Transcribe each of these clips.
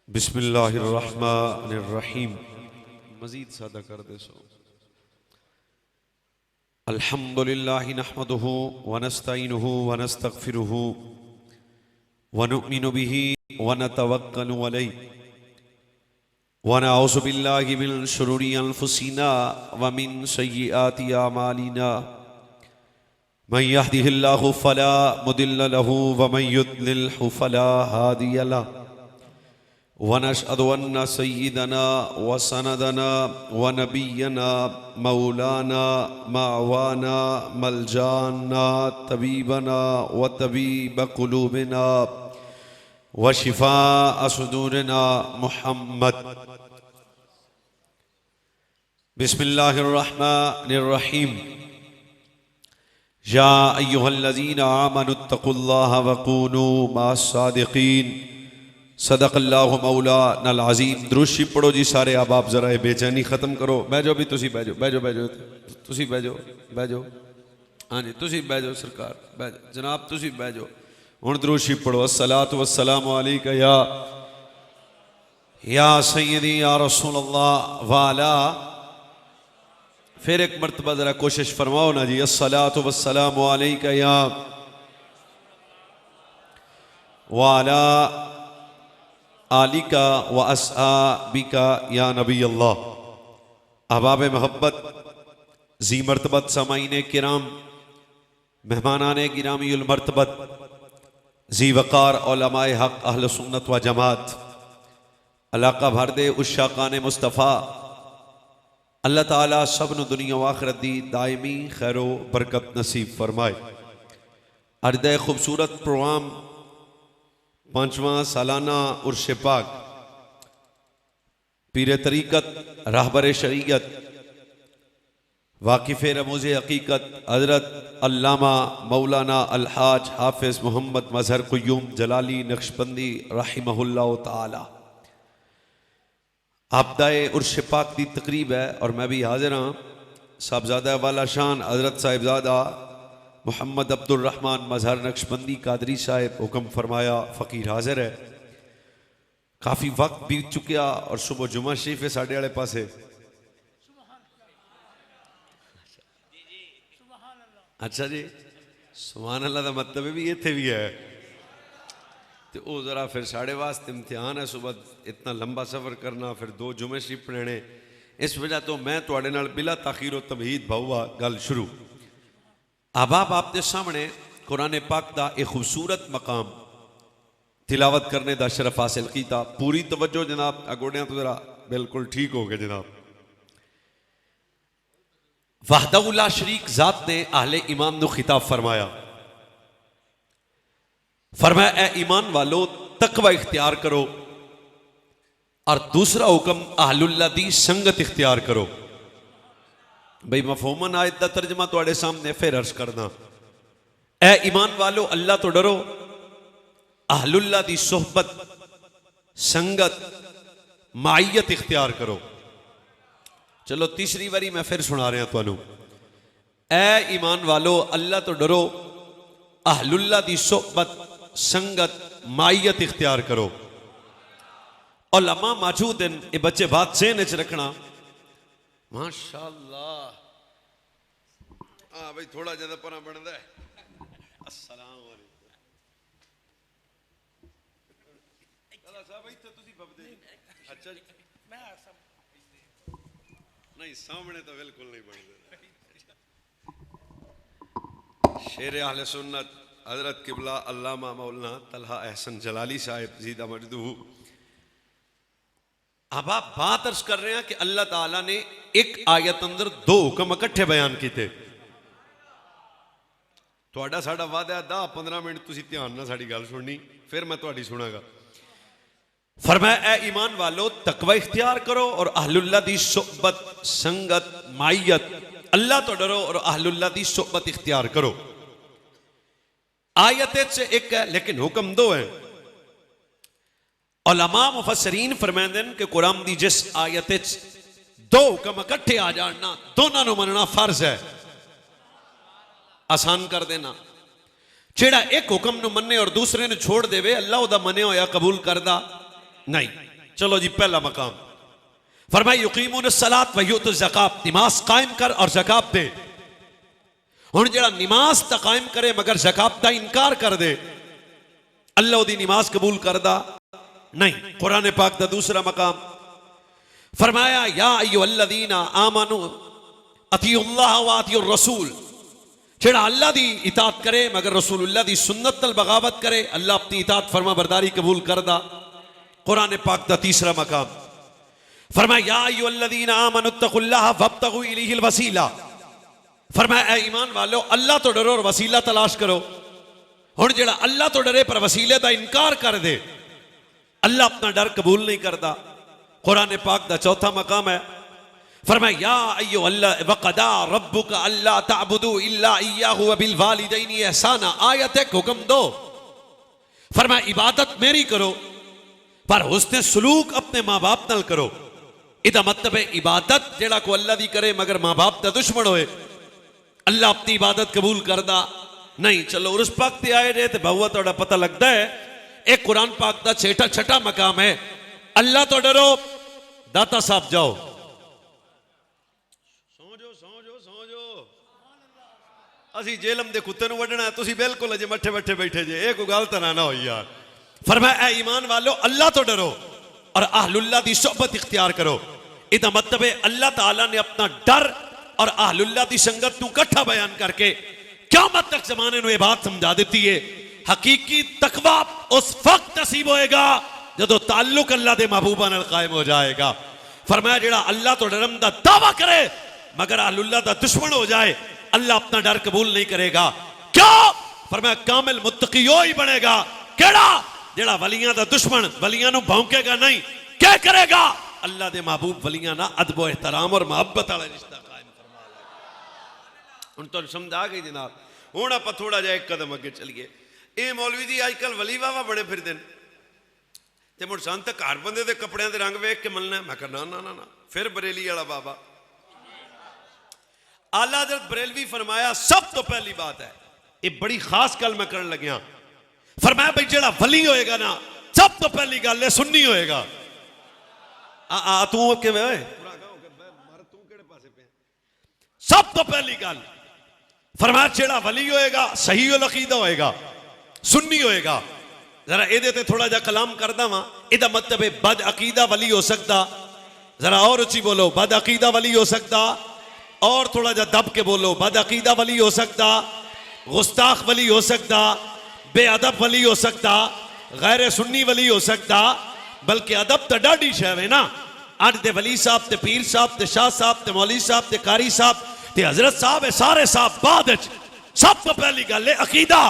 बिस्मिल्लाहिर्रहमानिर्रहीम। मजीद सादा कर दे सो। अल्हम्दुलिल्लाहि नहमदुहु व नस्तईनुहु व नस्तगफिरुहु व नुमिनु बिही व नतवक्कलु अलैहि व नऊज़ु बिल्लाहि मिन शुरूरि अनफुसिना व मिन सय्यिआति अमालिना। मन यहदिहिल्लाहु फला मुदिल्ल लहु व मन युद्लिल्हु फला हादिय लहु। वनशहदु अन्ना सय्यिदना व सनदना व नबियना मौलाना मावाना मलजाना तबीबना व तबीब कुलूबिना व शिफा सुदूरना मुहम्मद। बिस्मिल्लाहिर्रहमानिर्रहीम। या अय्युहल्लज़ीना आमनुत्तकुल्लाह व कूनू मअस्सादिक़ीन। सदक़ल्लाहु मौलानल अज़ीम। द्रूशी पढ़ो जी सारे। अब आप जरा बेचैनी खत्म करो। बह जाओ भी तुसी, बह जाओ, बह जाओ, बह जाओ, तुसी बह जाओ, बह जाओ। हाँ जी तुसी बह जाओ सरकार, बह जाओ जनाब, तुसी बह जाओ। हुण द्रूशी पढ़ो। अस्सलातु वस्सलामु अलैका या सय्यदी या रसूल अल्लाह वाला। फिर एक मरतबा जरा कोशिश फरमाओ ना जी। अस्सलातु वस्सलामु अलैका या वाला आलिका व अस्हाबिका या नबी अल्लाह। अहबाब मोहब्बत, जी मरतबत सामाईन किराम, मेहमानान गिरामीउल मरतबत, जी वक़ार उलमाए हक अहल सुन्नत व जमात, अलाका भर दे उशाकान मुस्तफ़ा। अल्लाह ताला सब नूं दुनिया व आखिरत दी दायमी खैरो बरकत नसीब फरमाए। अर्दे खूबसूरत प्रोग्राम पांचवा सालाना उर्स पाक पीर तरीक़त रहबर शरीयत वाकिफ़ रमूज़ हकीकत हज़रत अल्लामा मौलाना अलहाज हाफिज़ मोहम्मद मज़हर क़ुय्यूम जलाली नक्शबंदी रहिमहुल्लाह ताला आपदाए उर्स पाक की तकरीब है और मैं भी हाजिर हाँ। साहबजादा वाला शान हज़रत साहिबजादा मोहम्मद अब्दुल रहमान मज़हर नक्शबंदी कादरी साहिब हुक्म फरमाया फ़कीर हाजिर है। काफ़ी वक्त बीत चुका और सुबह जुमा शरीफ है साढ़े वाले पासे। अच्छा जी, सुभान अल्लाह का मतलब भी इत्थे भी है तो वो ज़रा फिर साढ़े वास्ते इम्तिहान है। सुबह इतना लंबा सफ़र करना, फिर दो जुमे शरीफ पढ़ने, इस वजह तो मैं तुहाडे नाल बिला ताखीर व तमहीद भाऊआ गल शुरू। अब आपके सामने कुरान पाक का एक खूबसूरत मकाम तिलावत करने का शरफ हासिल किया। पूरी तवज्जो जनाब। अगोड़िया तो जरा बिल्कुल ठीक हो गए जनाब। वहदहु ला शरीक ज़ात ने अहले ईमान को खिताब फरमाया। फरमाया ए ईमान वालो तकवा इख्तियार करो और दूसरा हुक्म अहलुल्लाह दी संगत इख्तियार करो। भाई मफहूमन आयत का तर्जमा तुहाडे सामने फिर अर्ज करना। ए ईमान वालो अल्लाह तो डरो, अहलुल्लाह दी सोहबत संगत मायत इख्तियार करो। चलो तीसरी बारी मैं फिर सुना रहा तुहानू। ए ईमान वालो अल्लाह तो डरो, अहलुल्लाह दी सोहबत संगत मायत इख्तियार करो। उलमा मौजूद हैं, ये बच्चे बात सेहन च रखना। माशाअल्लाह। हाँ भाई थोड़ा ज्यादा परा बनता है। अस्सलाम वालेकुम। अच्छा जी, नहीं सामने तो बिल्कुल नहीं बनते। शेर अहले सुन्नत हजरत किबला अल्लामा मौलाना तलहा अहसन जलाली साहिब जीदा मजदू। अब आप बात अर्ज कर रहे हैं कि अल्लाह ताला ने एक आयत अंदर दो हुक्म इकट्ठे बयान किए। तुहाडा साडा वादा 10-15 मिनट तुसी ध्यान नाल साडी गल सुननी, फिर मैं तुहाडी सुनागा। फरमाया ए ईमान वालो तकवा इख्तियार करो और अहलुल्लाह दी सोहबत संगत मायत, अल्लाह तो डरो और अहलुल्लाह दी सोहबत इख्तियार करो। आयत से एक है लेकिन हुक्म दो है। उलमा मुफस्सरीन फरमाते हैं कि कुरान दी जिस आयत दो हुक्म इकट्ठे आ जाना, दोनों को मनना फर्ज है। आसान कर देना। जेड़ा एक हुक्म नु मन्ने और दूसरे ने छोड़ देवे, अल्लाह उदा मने होया कबूल करदा नहीं। चलो जी, पहला मकाम फरमाया युकीमून सलात व यूतु ज़कात, नमाज कायम कर और ज़कात दे। हुण जेड़ा नमाज ता कायम करे मगर ज़कात दा इनकार कर दे, अल्लाह ओदी नमाज कबूल करदा नहीं। कुरान पाक दा दूसरा मकाम फरमाया या अय्युहल्लज़ीना आमनू अतीउल्लाह व अतीउर रसूल, जेड़ा अल्लाह दी इताअत करे मगर रसूलुल्लाह दी सुन्नत तल बगावत करे, अल्लाह अपनी इताअत फरमा बरदारी कबूल करदा। कुरान पाक दा तीसरा मकाम फरमाया या अय्युहल्लज़ीना आमनुत्तकुल्लाह वब्तगू इलैहिल वसीला, फरमाया ऐ ईमान वालो अल्लाह तो डरो और वसीला तलाश करो। हुण जेड़ा अल्लाह तो डरे पर वसीले दा इनकार कर दे, अल्लाह अपना डर कबूल नहीं करता। कुरान पाक दा चौथा मकाम है फरमाया या अय्युहल्लाह वक़दा रब्बुका अल्ला तअबुदू इल्ला इय्याहु व बिल वालिदैनि ihसाना, आयत एक हुक्म दो, फरमाया इबादत मेरी करो पर हुस्ने सलूक अपने माँ बाप नाल करो। इदा मतलब है इबादत जेड़ा को अल्लाह दी करे मगर माँ बाप दा दुश्मन होए, अल्लाह अपनी इबादत कबूल करदा नहीं। चलो उर्स पाक ते आए जे ते बहुआ तोड़ा पता लगता है एक कुरान पाक दा छठा मकाम है अल्लाह तो डरो। दाता साहब जाओ, सो असी जेलम दे कुत्ते नु वडना, तुसी बिल्कुल अजे मठे मठे बैठे जे, एक गल तो ना होई यार। फरमाया ऐ ईमान वालो अल्लाह तो डरो और अहलुल्लाह दी सोहबत इख्तियार करो। इदा मतलब है अल्लाह ताला ने अपना डर और अहलुल्लाह दी संगत नू इकट्ठा बयान करके क़यामत तक जमाने नू ये बात समझा देती है। हकीकी तकवा उस वक्त नसीब होएगा जदों ताल्लुक अल्लाह दे महबूबा नाल कायम हो जाएगा। फरमाया जेड़ा अल्लाह तो डरम दा दावा करे मगर अहलुल्लाह दा दुश्मन हो जाए, अल्लाह अपना डर कबूल नहीं करेगा। क्यों? फरमाया कामिल मुत्तकी ही बनेगा। केड़ा? जेड़ा वलियां दा दुश्मन, वलियां नू भौंकेगा नहीं। क्या करेगा? अल्लाह दे महबूब वलियां ना अदब व एहतराम और मोहब्बत वाला रिश्ता कायम फरमा लेगा। हुण तुहानू समझ आ गई जनाब। हुण आपां थोड़ा जिहा एक कदम अगे चलिए। ये मौलवी जी अजकल वली वावा बड़े फिरदे ने ते मुड़ सन तक हर बंदे दे कपड़ियां दे रंग वेख के मिलना। मैं कहा ना ना ना ना, फिर बरेली वाला बाबा। आला हज़रत बरेलवी फरमाया सब तो पहली बात है, ये बड़ी खास गल मैं करन लग्या, फरमाया भाई जेड़ा वली होएगा ना सब तो पहली गल है सुन्नी होएगा। तू सब तो पहली गल फरमाया जेड़ा वली होएगा सही अकीदा होएगा, सुन्नी होएगा। जरा एदे ते थोड़ा जा कलाम करदा वा। इदा मतलब है बद अकीदा वली हो सकता, जरा और ऊंची बोलो, बद अकीदा वली हो सकता, और थोड़ा जा दब के बोलो, बद अकीदा वली हो सकता, गुस्ताख वली हो सकता, बेअदब वली हो सकता, गैर सुन्नी वली हो सकता। बल्कि अदब तो डाडी शह है ना। अज दे वली साहब ते पीर साहब ते शाह साहब ते मौली साहब ते कारी साहब ते हजरत साहब है सारे साहब बाद सब तो पहली गल है अकीदा।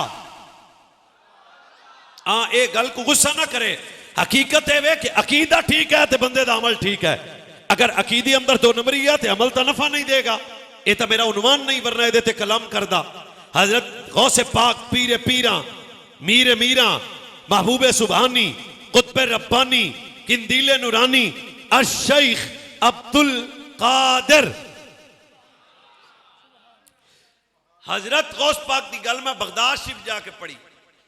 हाँ, ये गल को गुस्सा ना करे। हकीकत है कि अकीदा ठीक है तो बंदे दा अमल ठीक है। अगर अकीदी अंदर दो नंबरी है तो अमल तो नफा नहीं देगा। ये तो मेरा उन्वान नहीं, वरना ये कलाम करदा। हजरत गौसे पाक पीरे पीरा मीरे मीरा महबूबे सुबहानी कुतबे रब्बानी किंदीले नूरानी अश-शेख अब्दुल कादिर। हजरत गौस पाक की गल मैं बगदाद शरीफ जाके पढ़ी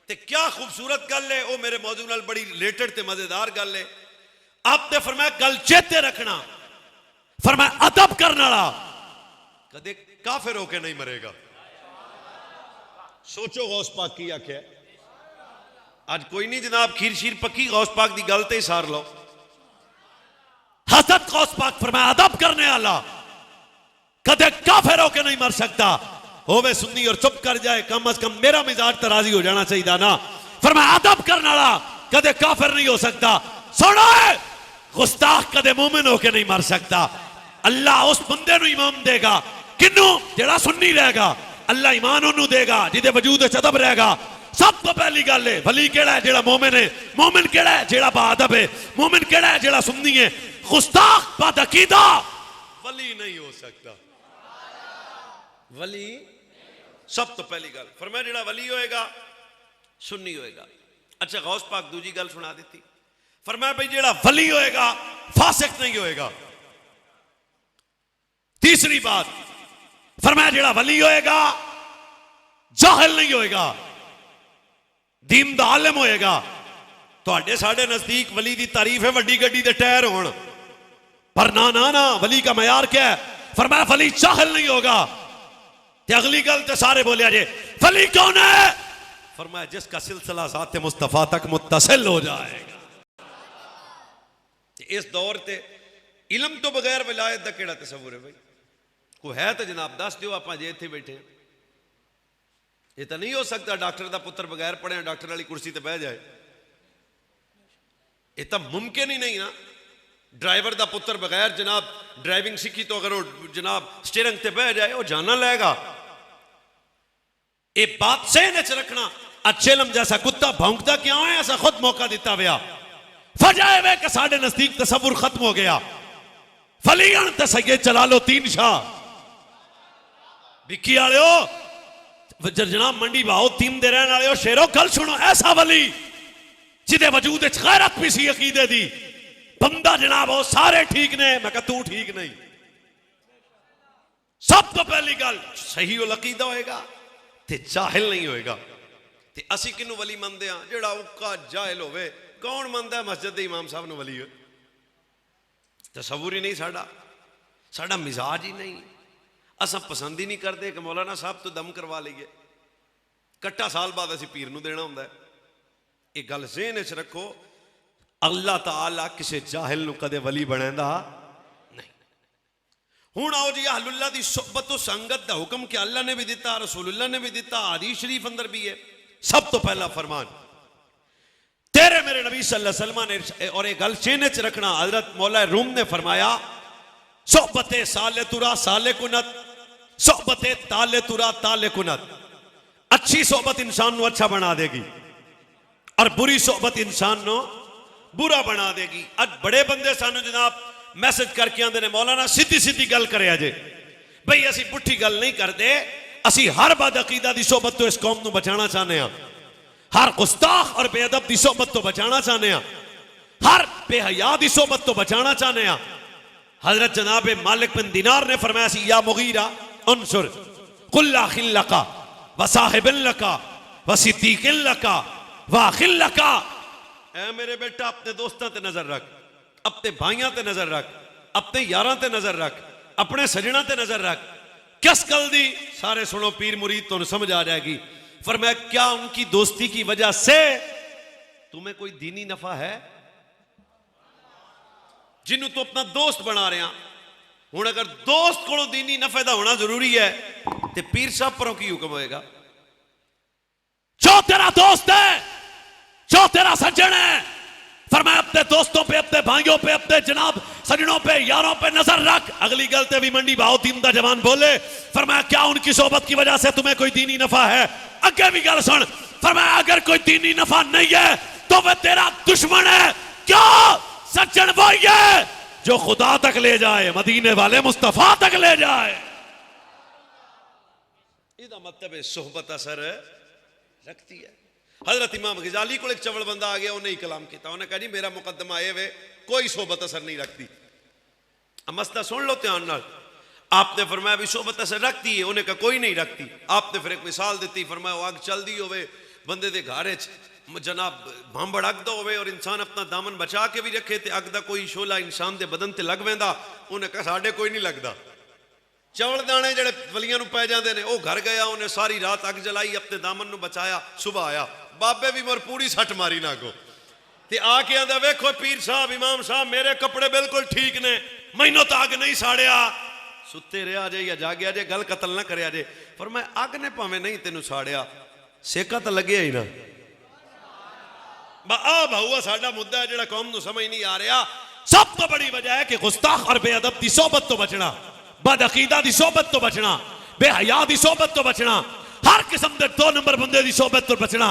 ते क्या खूबसूरत गल है। वो मेरे मौजू नाल बड़ी रिलेटेड ते मजेदार गल है। आपने फरमाया गल चेते रखना, फरमाया अदब करने वाला कदे काफिर होके नहीं मरेगा। सोचो गौस पाक की आख्या। आज कोई नहीं जनाब, खीर शीर पक्की गौस पाक की गल ते सार लो। हजरत गौस पाक फरमाया अदब करने वाला कदे काफिर होके नहीं मर सकता। होवे सुन्नी और चुप कर जाए, कम अज कम मेरा मिजाज तराजी हो जाना चाहिए ना। फरमाया अदब करने वाला कदे काफिर नहीं हो सकता। सुनो, गुस्ताख कदे मोमिन होके नहीं मर सकता। अल्लाह उस बंदे नु ईमान देगा किन्नू जेड़ा सुन्नी रहेगा। अल्लाह ईमान उन्नू देगा जिदे वजूद अदब रहेगा। सब तो पहली गल है वली केड़ा है जेड़ा मोमिन है। मोमिन केड़ा है जेड़ा बाअदब है। मोमिन केड़ा है जेड़ा सुन्नी है। गुस्ताख बदअकीदा वली नहीं हो सकता। वली सब तो पहली गल फरमाया जेड़ा वली होएगा सुन्नी होएगा। अच्छा, गौस पाक दूजी गल सुना देती। फरमाया भाई जेड़ा वली होएगा फासिक नहीं होएगा। तीसरी बात फरमाया जेड़ा वली होएगा जाहिल नहीं होएगा, दीन दा आलिम होएगा। ਤੁਹਾਡੇ ਸਾਡੇ नजदीक वली की तारीफ है वड्डी गड्डी दे टायर होण, पर ना ना ना, वली का मयार क्या है? फरमाया वली जाहिल नहीं होगा। ते अगली गल ते सारे बोले जे वली कौन है? फरमाया जिसका सिलसिला ज़ात मुस्तफ़ा तक मुत्तसिल हो जाएगा। इस दौर ते इलम तो बगैर विलायत का केड़ा तसव्वुर है भाई? कोई है तो जनाब दस दियो, आप जे इत्थे बैठे। ये तो नहीं हो सकता डॉक्टर का पुत्र बगैर पढ़े डॉक्टर वाली कुर्सी ते बह जाए, ये तो मुमकिन ही नहीं ना। ड्राइवर का पुत्र बगैर जनाब ड्राइविंग सीखी तो अगर वो जनाब स्टीयरिंग ते बह जाए वो जाना लेगा। ये बात सहने च रखना। अच्छेलम जैसा कुत्ता भौंकता क्यों है? ऐसा खुद मौका दिता गया। फजाए वे कि साढ़े नजदीक तसव्वुर खत्म हो गया। फलीगण ते सैयद चला लो तीन शाह बिक्की वाले हो, जनाब मंडी भाओ तीन दे रहने वाले हो, शेरो गल सुनो। ऐसा वली जिदे वजूद गैरत भी सी अकीदे दी, बंदा जनाब हो सारे ठीक ने, मैं कहा तू ठीक नहीं। सब तो पहली गल सही अकीदा होएगा ते जाहिल नहीं होएगा। ते असी किनू वली मनदे हां? जेड़ा उक्का जाहिल होवे। कौन मनदा मस्जिद दे इमाम साहब नू वली? तसव्वुर ही नहीं साडा, साडा मिजाज ही नहीं। असा पसंद ही नहीं करते कि मौलाना साहब तो दम करवा लीए। कट्टा साल बाद असी पीर नू देना हुंदा है। ये गल ज़हन च रखो, अल्लाह ताला किसी जाहिल नू कदे वली बनेंदा नहीं। हुण आओ जी अहलुल्लाह दी सोहबत तो संगत दा हुक्म कि अल्लाह ने भी दिता, रसूलुल्लाह ने भी दिता, हदीस शरीफ अंदर भी है। सब तो पहला फरमान तेरे मेरे नबी सल्लल्लाहु अलैहि वसल्लम ने, और एक गल ज़हन च रखना, हजरत मौला रूम ने फरमाया सोहबते साले तुरा साले कुनत, सोहबते ताले तुरा ताले कुनत। अच्छी सोहबत इंसान नू अच्छा बना देगी और बुरी सोहबत इंसान नू बुरा बना देगी। आज बड़े बंदे सानू जनाब मैसेज करके आंदे ने, मौलाना सीधी सीधी गल करे अजे भाई, असी पुठी गल नहीं करते, असी हर बद अकीदा दी सोहबत तो इस कौम नू बचाना चाहते हैं, हर गुस्ताख और बेअदब दी सोहबत तो बचाना चाहते हैं, हर बेहया दी सोहबत तो बचाना चाहते हैं। हजरत जनाब मालिक बिन दिनार ने फरमाया सी, या मुगीरा उनसुर कुल्ला खिल्लका व साहिबिन लका व सिद्दीकिन लका व अखिल लका। ऐ मेरे बेटा अपने दोस्तों ते नजर रख, अपने भाइयों ते नजर रख, अपने यारां ते नजर रख, अपने सजना ते नजर रख। किस गल दी? सारे सुनो पीर मुरीद तो समझ आ जाएगी। फरमाया क्या उनकी दोस्ती की वजह से तुम्हें कोई दीनी नफा है? जिन्हों तो अपना दोस्त बना रहे हैं, हुण अगर दोस्त को दीनी नफे का होना जरूरी है तो पीर साहब परों की हुक्म होएगा? जो तेरा दोस्त है, जो तेरा सज्जन है, फरमाया अपने दोस्तों पे, अपने भाइयों पे, अपने जनाब सजनों पे, यारों पे नजर रख। अगली गलते भी मंडी भाव तीन दा जवान बोले, फरमाया क्या उनकी सोहबत की वजह से तुम्हें कोई दीनी नफा है? अगे भी गल सुन, फरमाया अगर कोई दीनी नफा नहीं है तो वह तेरा दुश्मन है। क्यों? सज्जन वही है जो खुदा तक ले जाए, मदीने वाले मुस्तफा तक ले जाए। इसका मतलब है सोहबत असर रखती है। हजरत इमाम गजाली को एक चवल बंदा आ गया, उन्हें ही कलाम किया, उन्हें कहा जी मेरा मुकदमा ये वे कोई सोहबत असर नहीं रखती। मसला सुन लो ध्यान नाल। आपने फरमाया भी सोहबत असर रखती है, उन्हें कहा कोई नहीं रखती। आपने फिर एक मिसाल दी, फरमाया अग चलती होवे बंदे दे घर जनाब भांबड़ अग दा होवे और इंसान अपना दामन बचा के भी रखे तो अग दा कोई शोला इंसान दे बदन ते लग वेंदा, उन्हें कहा साडे कोई नहीं लगता। चवल दाने जेड़े वलियां नू पै जांदे ने, वो घर गया, उन्हें सारी रात अग जलाई, अपने दामन नू बचाया, सुबह आया, बाबे भी मोर पूरी सट मारी ना को ते आके आंदा वेखो पीर साहब इमाम साहब मेरे कपड़े बिल्कुल ठीक ने, मैनू तो अग नहीं साड़िया। सुते रहा जे या जागया जे, गल कतल ना करया जे। पर मैं अग ने भावें नहीं तेनू साड़िया, सेका तो लगे ही ना। आ भाऊआ साडा मुद्दा है जिहड़ा कौम नू समझ नहीं आ रहा। सब तो बड़ी वजह है कि गुस्ताख और बेअदब की सोहबत तो बचना, बदअकीदा की सोहबत तो बचना, बेहया की सोहबत तो बचना, हर किस्म के दो नंबर बंदे की सोहबत तो बचना।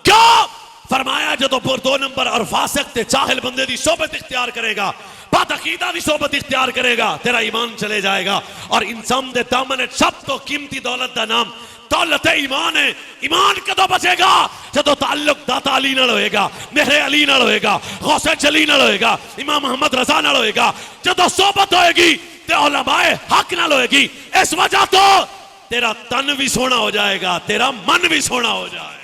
क्यों? फरमाया जो तो दो नंबर और फासिक ते जाहिल बंदे की सोहबत इख्तियार करेगा, बदअकीदा की सोहबत इख्तियार करेगा, तेरा ईमान चले जाएगा। और इंसान दे दामन सब तो कीमती दौलत का नाम दौलत ईमान है। ईमान कदों बचेगा? जो ताल्लुक दाता अली नाल होएगा, मेरे अली नाल होएगा, गौसे जली नाल होएगा, इमाम मोहम्मद रजा नाल होएगा। जो सोहबत होएगी ते उलमाए हक नाल होएगी। इस वजह तो तेरा तन भी सोना हो जाएगा, तेरा मन भी सोना हो जाएगा।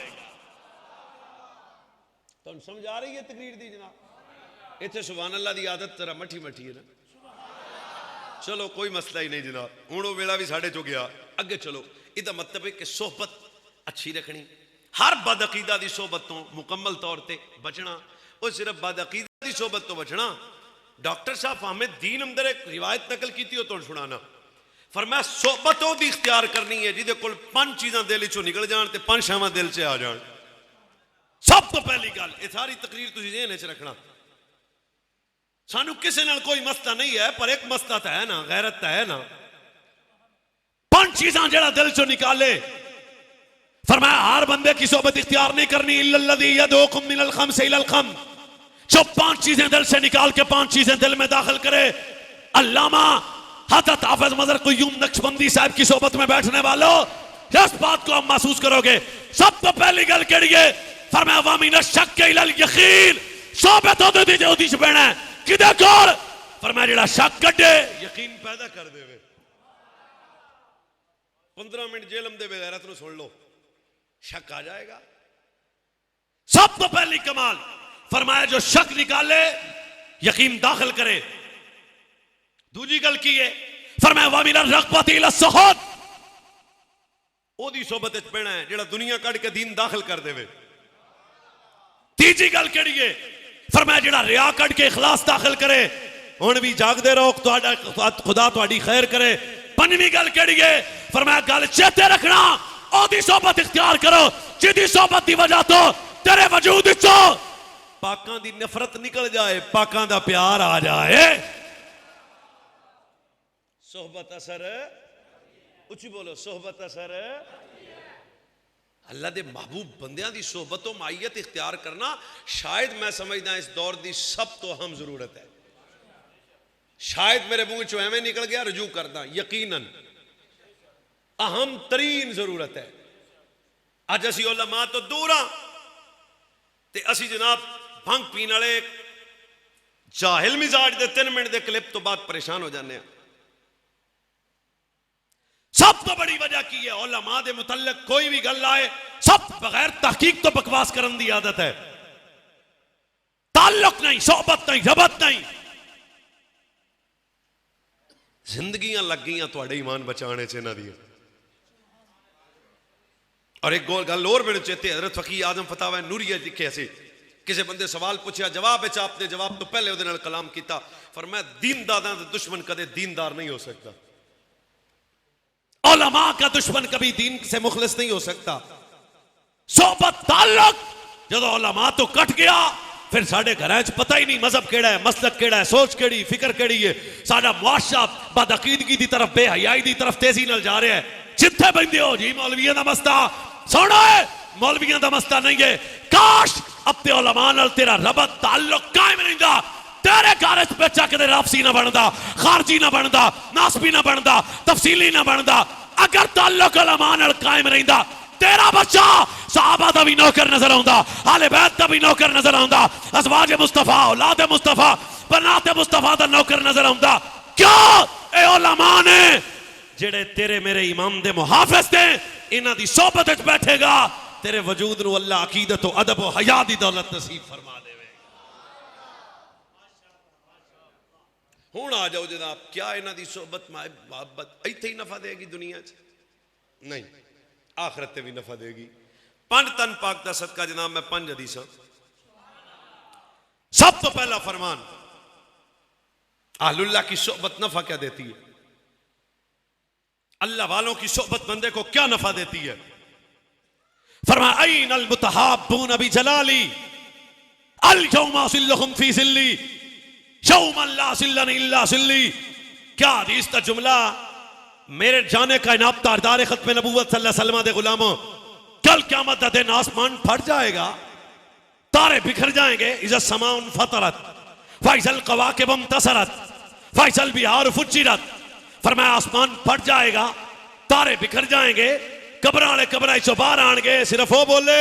तो तुहानू समझ आ रही है तकरीर दी जनाब? इत्थे सुभान अल्लाह दी आदत जरा मठी मठी है ना। चलो कोई मसला ही नहीं जनाब, हुण वो वेला भी साढ़े चो गया। अगे चलो, इहदा मतलब है कि सोहबत अच्छी रखनी, हर बदअकीदा दी सोहबत तो मुकम्मल तौर पर बचना। और सिर्फ बदअकीदा दी सोहबत तो बचना। डॉक्टर साहब हमें दीन अंदर एक रिवायत नकल की थी, तो सुनाना फरमाया सोहबत ओदी इख्तियार करनी है जिहदे कोल 5 चीज़ां दिल चों निकल जान ते 5 शावां दिल च आ जान। सब तो पहली गल, ये सारी तकरीर तुसीं ज़हन च रखना, सानू किसी नाल कोई मसला नहीं है, पर एक मसला तो है ना, गैरत तो है ना। 5 चीज़ां जेड़ा दिल चों निकाले, फरमाया हर बंदे की सोहबत इख्तियार नहीं करनी, इल्लल्लज़ी यदऊकुम मिनल खम्स इलल खम्स। जो 5 चीजें दिल से निकाल के 5 चीजें दिल में दाखिल करे। अल्लामा हज़रत हाफ़िज़ मज़हर क़य्यूम नक्शबंदी साहब की सोहबत में बैठने वालों, इस बात को हम महसूस करोगे। सब तो पहली गल केड़ी है, फरमाया वा मिन अश-शक्क इलल यकीन। सोहबत ओदी च बहना किदे कोल, फरमाया जेड़ा शक कढे यकीन पैदा कर देवे। 15 मिनट जेलम दे बेगैरत नूं सुन लो, शक आ जाएगा। सब तो पहली कमाल फरमाया जो शक निकाले यकीन दाखिल करे। दूजी गल की है, फरमाया वा मिन अर्रग़बति इला सुहूद। ओदी सोहबत विच पैना है जेड़ा दुनिया कढ के दीन दाखिल कर देवे। तीजी गल केड़ी है, फरमाया जेड़ा रिया कढ के इखलास दाखिल करे। हुण भी जागदे रहो, तुहाडा खुदा तुहाडी खैर करे। पंजवीं गल केड़ी है, फरमाया गल चेते रखना, ओदी सोहबत इख्तियार करो जिहदी सोहबत दी वजह तो तेरे वजूद विचों पाकां दी नफरत निकल जाए, पाकां दा प्यार आ जाए। सोहबत असर, उच्ची बोलो, सोहबत असर। अल्लाह दे महबूब बंदियां दी सोहबत तो मायत इख्तियार करना शायद मैं समझदा इस दौर दी सब तो अहम जरूरत है। शायद मेरे मुंह चो एवें निकल गया, रजू करदा, यकीनन अहम तरीन जरूरत है। अज असी उलमा तो दूर हाँ, ते असी जनाब भंग पीने वाले जाहिल मिजाज दे 3 मिनट के क्लिप तो बाद परेशान हो जाने। सब तो बड़ी वजह की है, उलमा दे मुतल्लिक कोई भी गल आए सब बगैर तहकीक तो बकवास करने की आदत है। ताल्लुक नहीं, सोहबत नहीं, रबत नहीं। जिंदगियां लग गई तुहाडे ईमान बचाने च इन्हां दी। और एक गल और मेरे चेते, हज़रत फ़कीह आज़म फतावा नूरिया लिखे सी, किसी बंदे सवाल पूछा, जवाब विच आपने जवाब तो पहले उहदे नाल कलाम किया, फरमाया दीनदारां दा दुश्मन कदे दीनदार नहीं हो सकता। उलमा का दुश्मन कभी दीन से मुखलिस नहीं हो सकता। सोहबत ताल्लुक जदों उलमा तो कट गया, फिर साडे घरां च पता ही नहीं मजहब केड़ा है, मसलक केड़ा है, सोच केड़ी, फिक्र केड़ी है। साडा मुआशरा बदअकीदगी दी तरफ, बेहयाई दी तरफ तेजी नाल जा रहा है। जिथे बंदे हो जी मौलवियां दा मसला सुनो, मौलवियां दा मसला नहीं है। काश अपने उलमा नाल तेरा रबत ताल्लुक कायम रहिंदा, तेरे घर च बच्चा कदे राफसी ना बनदा, खारजी ना बनदा, नासबी ना बनदा, तफसीली ना बनदा। अगर ताल्लुक उलमा नाल कायम रहिंदा, तेरा बच्चा सहाबा दा भी नौकर नजर आउंदा, आले बैत दा भी नौकर नजर आउंदा, अज़वाज मुस्तफा, औलाद मुस्तफा, बनात मुस्तफा दा नौकर नजर आउंदा। क्यों? ए उलमा ने जेड़े तेरे मेरे इमाम दे मुहाफिज ने, इन्हां दी सोहबत विच बैठेगा, तेरे वजूद नूं अल्लाह अकीदत व अदब व हया दी दौलत नसीब फरमा देवे। हुण आ जाओ जनाब, क्या इन्हां दी सोहबत मोहब्बत इत्थे ही नफा देगी दुनिया च? नहीं, आखिरत ते भी नफा देगी। 5 तन पाक दा सदका जनाब मैं 5 हदीसां। सब तो पहला फरमान, अहलुल्लाह की सोहबत नफा क्या देती है? अल्लाह वालों की सोहबत बंदे को क्या नफा देती है? फरमाया अय्नल मुतहाब्बून बिजलाली अल यौमा सिल्लुहुम फी सिल्ली यौमन ला सिल्लन इल्ला सिल्ली। क्या हदीस का जुमला, मेरे जाने का इनाम तारदार खत्म नबूवत सल्लल्लाहु अलैहि वसल्लम दे गुलामों, कल क़यामत का दिन आसमान फट जाएगा, तारे बिखर जाएंगे। इज़ा समाउन फतरत फैसल कवाकिब तसरत फैसल बिहार फुज्जिरत। फरमाया आसमान फट जाएगा, तारे बिखर जाएंगे, कब्रां वाले कब्रां चों बाहर आएंगे। सिर्फ वो बोले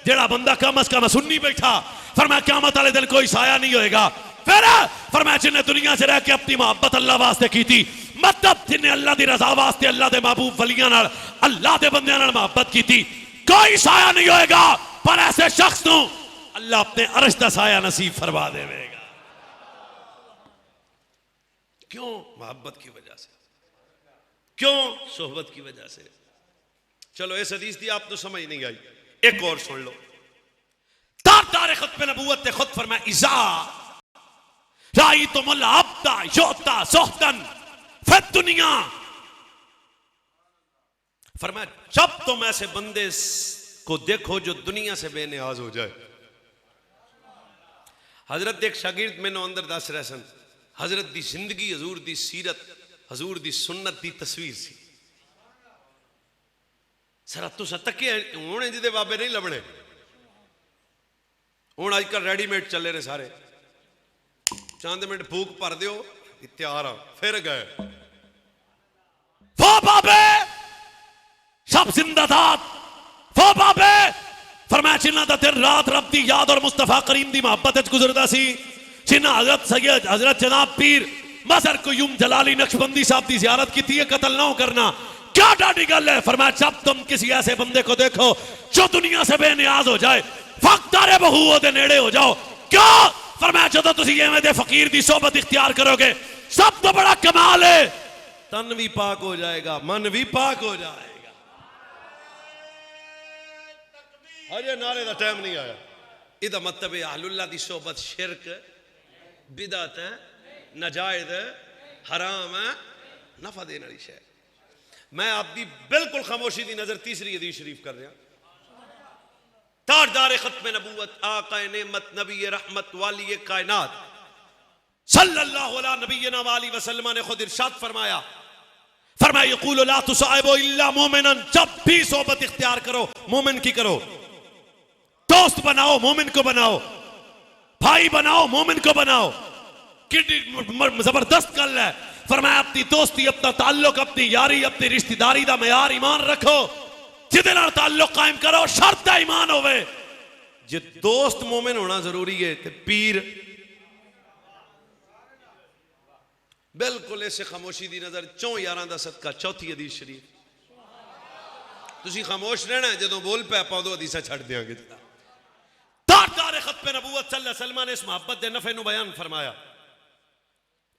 जेड़ा बंदा कम अज कम सुन्नी बैठा। फरमाया क़यामत वाले दिन कोई साया नहीं होएगा। फिर फरमाया जिन्हें दुनिया से रह के अपनी मोहब्बत अल्लाह वास्ते की थी, मतलब जिन्हें अल्लाह की रजा वास्ते अल्लाह के महबूब वलियां नाल अल्लाह के बंदियां नाल मोहब्बत की थी, कोई साया नहीं होएगा। पर ऐसे शख्स को अल्लाह अपने अरश का साया नसीब फरमा देगा। क्यों? मोहब्बत की वजह से। क्यों? सोहबत की वजह से। चलो इस हदीस की आप तो समझ नहीं आई, एक और सुन लो। तार खत्म नबूवत ने खुद फरमाया, इज़ा रायतुमुल अब्दा युता सुहतन फिद दुनिया, फरमाया जब तुम ऐसे बंदे को देखो जो दुनिया से बेनियाज हो जाए। हजरत एक शागिर्द मैंने अंदर दस रहे सन, हजरत दी जिंदगी, हजूर दी सीरत, हजूर दी सुन्नत दी तस्वीर सी। सर तुस तके होने जिदे बाबे नहीं लभने, हूँ अजकल रेडीमेड चले रहे सारे, चंद मिनट फूक भर दो तैयार, फिर गए वो बाबे सब जिंदादात, वो बाबे फरमाया जिन्हां दा दिन रात रब दी याद और मुस्तफा करीम दी मोहब्बत गुजरदा सी, जिन्हां हजरत सैयद हजरत जनाब पीर मजहर कुयूम जलाली नक्शबंदी साहब की जियारत की थी, कत्ल ना करना क्या डाडी गल है। फरमाया जब तुम किसी ऐसे बंदे को देखो जो दुनिया से बेनियाज हो जाए, फकदारे बहू ओदे नेड़े हो जाओ। क्यों? फरमाया जो तुसी एवें दे फकीर दी सोबत इख्तियार करोगे, सब तो बड़ा कमाल है, तन भी पाक हो जाएगा, मन भी पाक हो जाएगा। अरे नारे का टाइम नहीं आया। इदा मतलब है अहलुल्लाह दी सोबत शिरक, बिदअत है, नाजायज है, हराम है, नफा देने वाली शय। मैं आपकी बिल्कुल खामोशी की नजर तीसरी हदीस शरीफ कर रहा। ताजदार खत्म नबूवत आका नेमत नबी रहमत वाली कायनात सल्लल्लाहु अलैहि नबीना वाली वसल्लम ने खुद इरशाद फरमाया, फरमाया यक़ूलु ला तुसाइबु इल्ला मोमिनन, जब भी सोबत इख्तियार करो मोमिन की करो, दोस्त बनाओ मोमिन को बनाओ, भाई बनाओ मोमिन को बनाओ। कितनी जबरदस्त गल है। फरमाया अपनी दोस्ती, अपना ताल्लुक, अपनी यारी, अपनी रिश्तेदारी का मयार ईमान रखो, जिदे नाल ताल्लुक कायम करो, शर्त है ईमान होवे। जे दोस्त मोमिन होना जरूरी है तो पीर बिल्कुल ऐसे खामोशी की नजर चौं यारां दा सदका चौथी हदीस शरीफ। तुसी खामोश रहना है, जो बोल पे ਆਪਾਂ ਉਦੋਂ हदीसा छड़ देंगे। ताजदार खत्म नबूवत सल्लल्लाहु अलैहि वसल्लम ने इस मोहब्बत के नफे नु बयान फरमाया।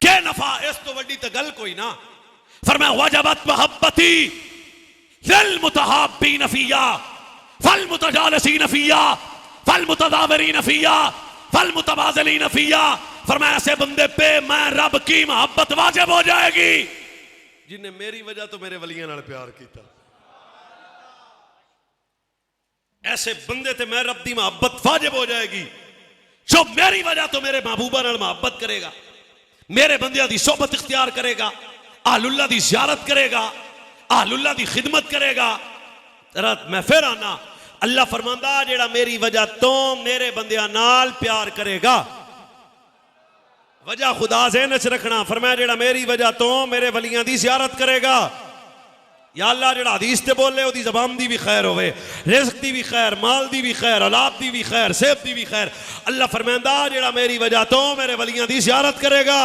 के नफा, इस तो वड्डी तो गल कोई ना। फरमाया वजबत मोहब्बती लिल मुतहाब्बीन फिया फल मुतजालिसीन फिया फल मुतदाविरीन फिया फल मुतबाजिलीन फिया। फरमाया ऐसे बंदे पे मैं रब की मोहब्बत वाजिब हो जाएगी जिन्हें मेरी वजह तो मेरे वलियां नाल प्यार किया। ऐसे बंदे ते मैं रब की मोहब्बत वाजिब हो जाएगी जो मेरी वजह तो मेरे महबूबा नाल मोहब्बत करेगा, मेरे बंदियां दी सोबत इख्तियार करेगा, अहलुल्लाह दी ज़ियारत करेगा, अहलुल्लाह दी खिदमत करेगा। मैं फिर आना, अल्लाह फरमांदा जेड़ा मेरी वजह तो मेरे बंदियां नाल प्यार करेगा, वजह खुदा ज़हन च रखना। फरमाया जेड़ा मेरी वजह तो मेरे वलियां दी ज़ियारत करेगा, या अल्लाह जेड़ा हदीस ते बोले ओदी ज़बान दी भी खैर होवे, रिज़्क दी भी खैर, माल दी भी खैर, औलाद दी भी खैर, सेहत दी भी खैर। अल्लाह फरमांदा जेड़ा मेरी वजह तो मेरे वलियां दी ज़ियारत करेगा।